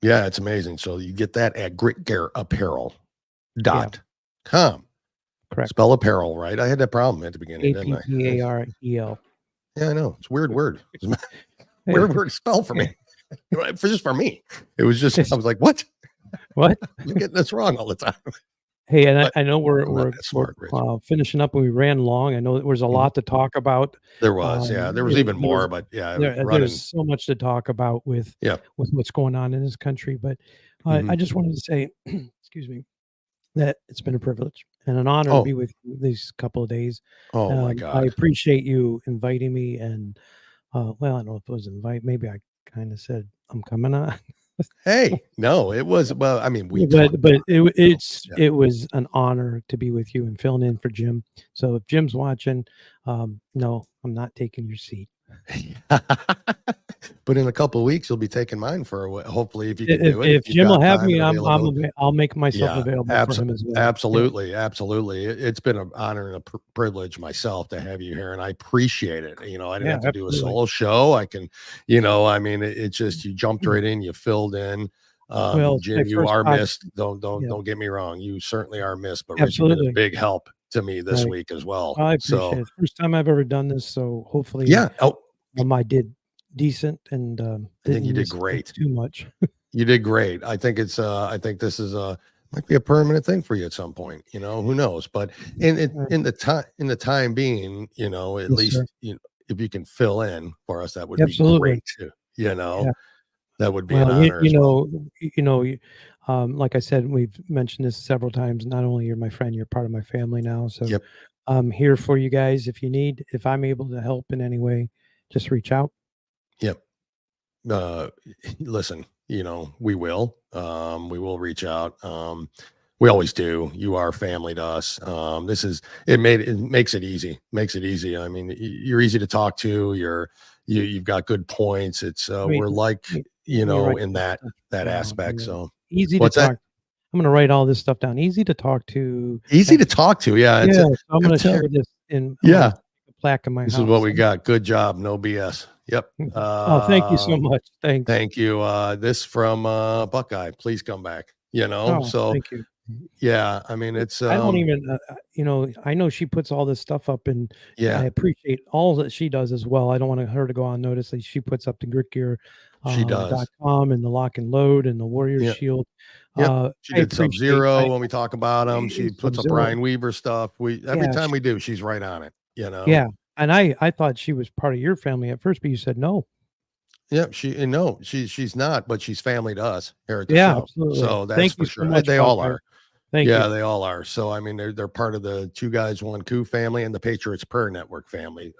yeah, it's amazing. So you get that at gritgearapparel.com. Correct. Spell apparel, right? I had that problem at the beginning, didn't I? APPAREL. Yeah, I know. It's a weird word. Weird word to spell for me. Just for me. It was just, I was like, what? What? You're getting this wrong all the time. Hey, and I know we're finishing up and we ran long. I know there was a lot to talk about. There was, there was even more, but there's so much to talk about with what's going on in this country. But I just wanted to say, excuse me, that it's been a privilege and an honor to be with you these couple of days. Oh my God. I appreciate you inviting me. And well, I don't know if it was invite. Maybe I kind of said I'm coming on. Hey, no, it was, well, I mean, it was an honor to be with you and filling in for Jim. So if Jim's watching, no, I'm not taking your seat. But in a couple of weeks, you'll be taking mine for hopefully if you can do it. If Jim will have me, I'll make myself available for him as well. Absolutely. It's been an honor and a privilege myself to have you here, and I appreciate it. I didn't have to do a solo show. I can, I mean, it's just you jumped right in, you filled in. Jim, you are missed. Don't get me wrong. You certainly are missed, but Rich, you've been a big help to me this week as well. I appreciate it. First time I've ever done this, so hopefully, I did decent, and I think you did great. Too much. You did great. I think it's I think this is might be a permanent thing for you at some point. Who knows? But in the time being, at least if you can fill in for us, that would be great too. That would be an honor. Like I said, we've mentioned this several times. Not only you're my friend, you're part of my family now. So I'm here for you guys. If you need, if I'm able to help in any way, just reach out. Listen, we will reach out. We always do. You are family to us. It makes it easy. I mean, you're easy to talk to. You've got good points. It's we're like, in that aspect. So easy to talk. I'm going to write all this stuff down. Easy to talk to. Yeah. I'm going to share this in plaque in my house. This is what we got. Good job. No BS. Yep. Thank you so much. Thanks. Thank you. This from Buckeye. Please come back. So thank you. Yeah, I mean, it's I don't even I know she puts all this stuff up, and I appreciate all that she does as well. I don't want her to go unnoticed. Like, she puts up the gritgear she does .com and the lock and load and the Warrior Shield. She did Sub-Zero when we talk about them. She puts up Ryan Weaver stuff. Every time we do, she's right on it. Yeah, and I thought she was part of your family at first, but you said no. Yeah, she's not, but she's family to us here at the show. Absolutely. So that's for sure. So they all are. Thank you. They all are. So I mean, they're part of the Two Guys One Coup family and the Patriots Prayer Network family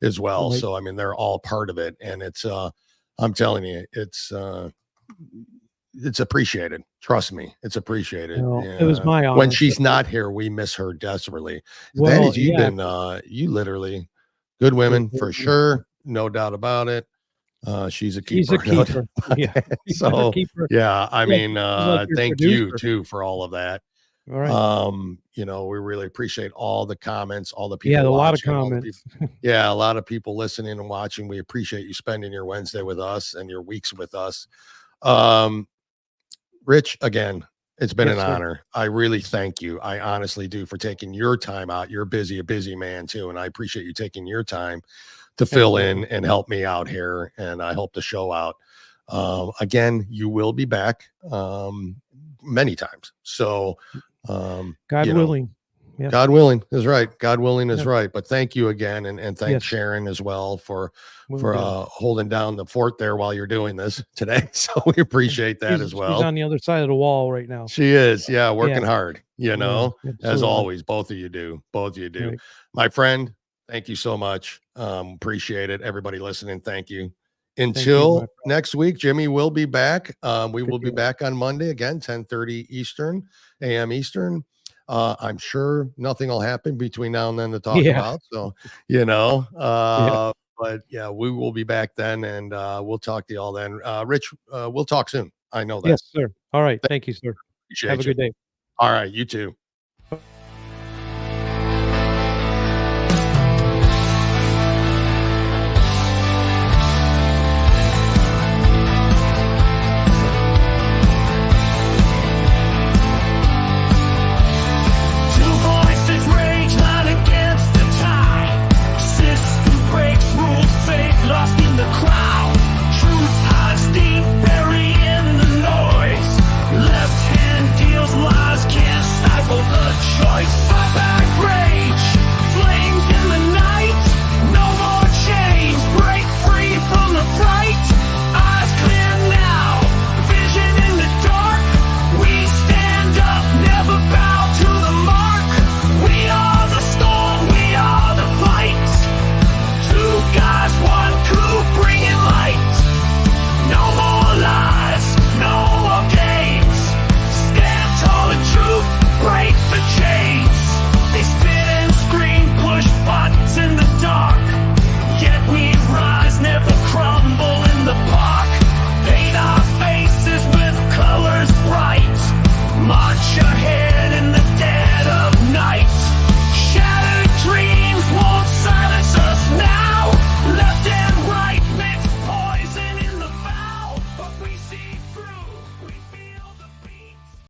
as well. Right. So I mean, they're all part of it, and it's I'm telling you, it's appreciated. Trust me, it's appreciated. It was my honor. When she's not here, we miss her desperately. That you've been you literally good women for sure, no doubt about it. She's a keeper. She's a keeper. Yeah. So keeper. Yeah, I mean, thank you producer. too for all of that. All right. We really appreciate all the comments, all the people. Yeah, a lot of watching, comments. a lot of people listening and watching. We appreciate you spending your Wednesday with us and your weeks with us. Rich, again, it's been an honor. I really thank you. I honestly do, for taking your time out. You're a busy man too, and I appreciate you taking your time to fill in and help me out here, and I help the show out. Again, you will be back many times. So, God you know, willing. Yeah. God willing is right. God willing is Yeah. right. But thank you again, and thank Yes. Sharon as well for Will do. holding down the fort there while you're doing this today. So we appreciate that as She's well. on the other side of the wall right now. She is, yeah, working Yeah. hard. You know, as absolutely. always, both of you do. Both of you do. Right. My friend, thank you so much. Appreciate it. Everybody listening, thank you. you, Until my friend. next week, Jimmy will be back. We Good will be deal. back on Monday again, 10:30 a.m. Eastern. I'm sure nothing will happen between now and then to talk about. So, you know, but yeah, we will be back then, and we'll talk to you all then. Rich, we'll talk soon. I know that. Yes, sir. All right. Thank you, sir. Appreciate Have a you. good day. All right, you too.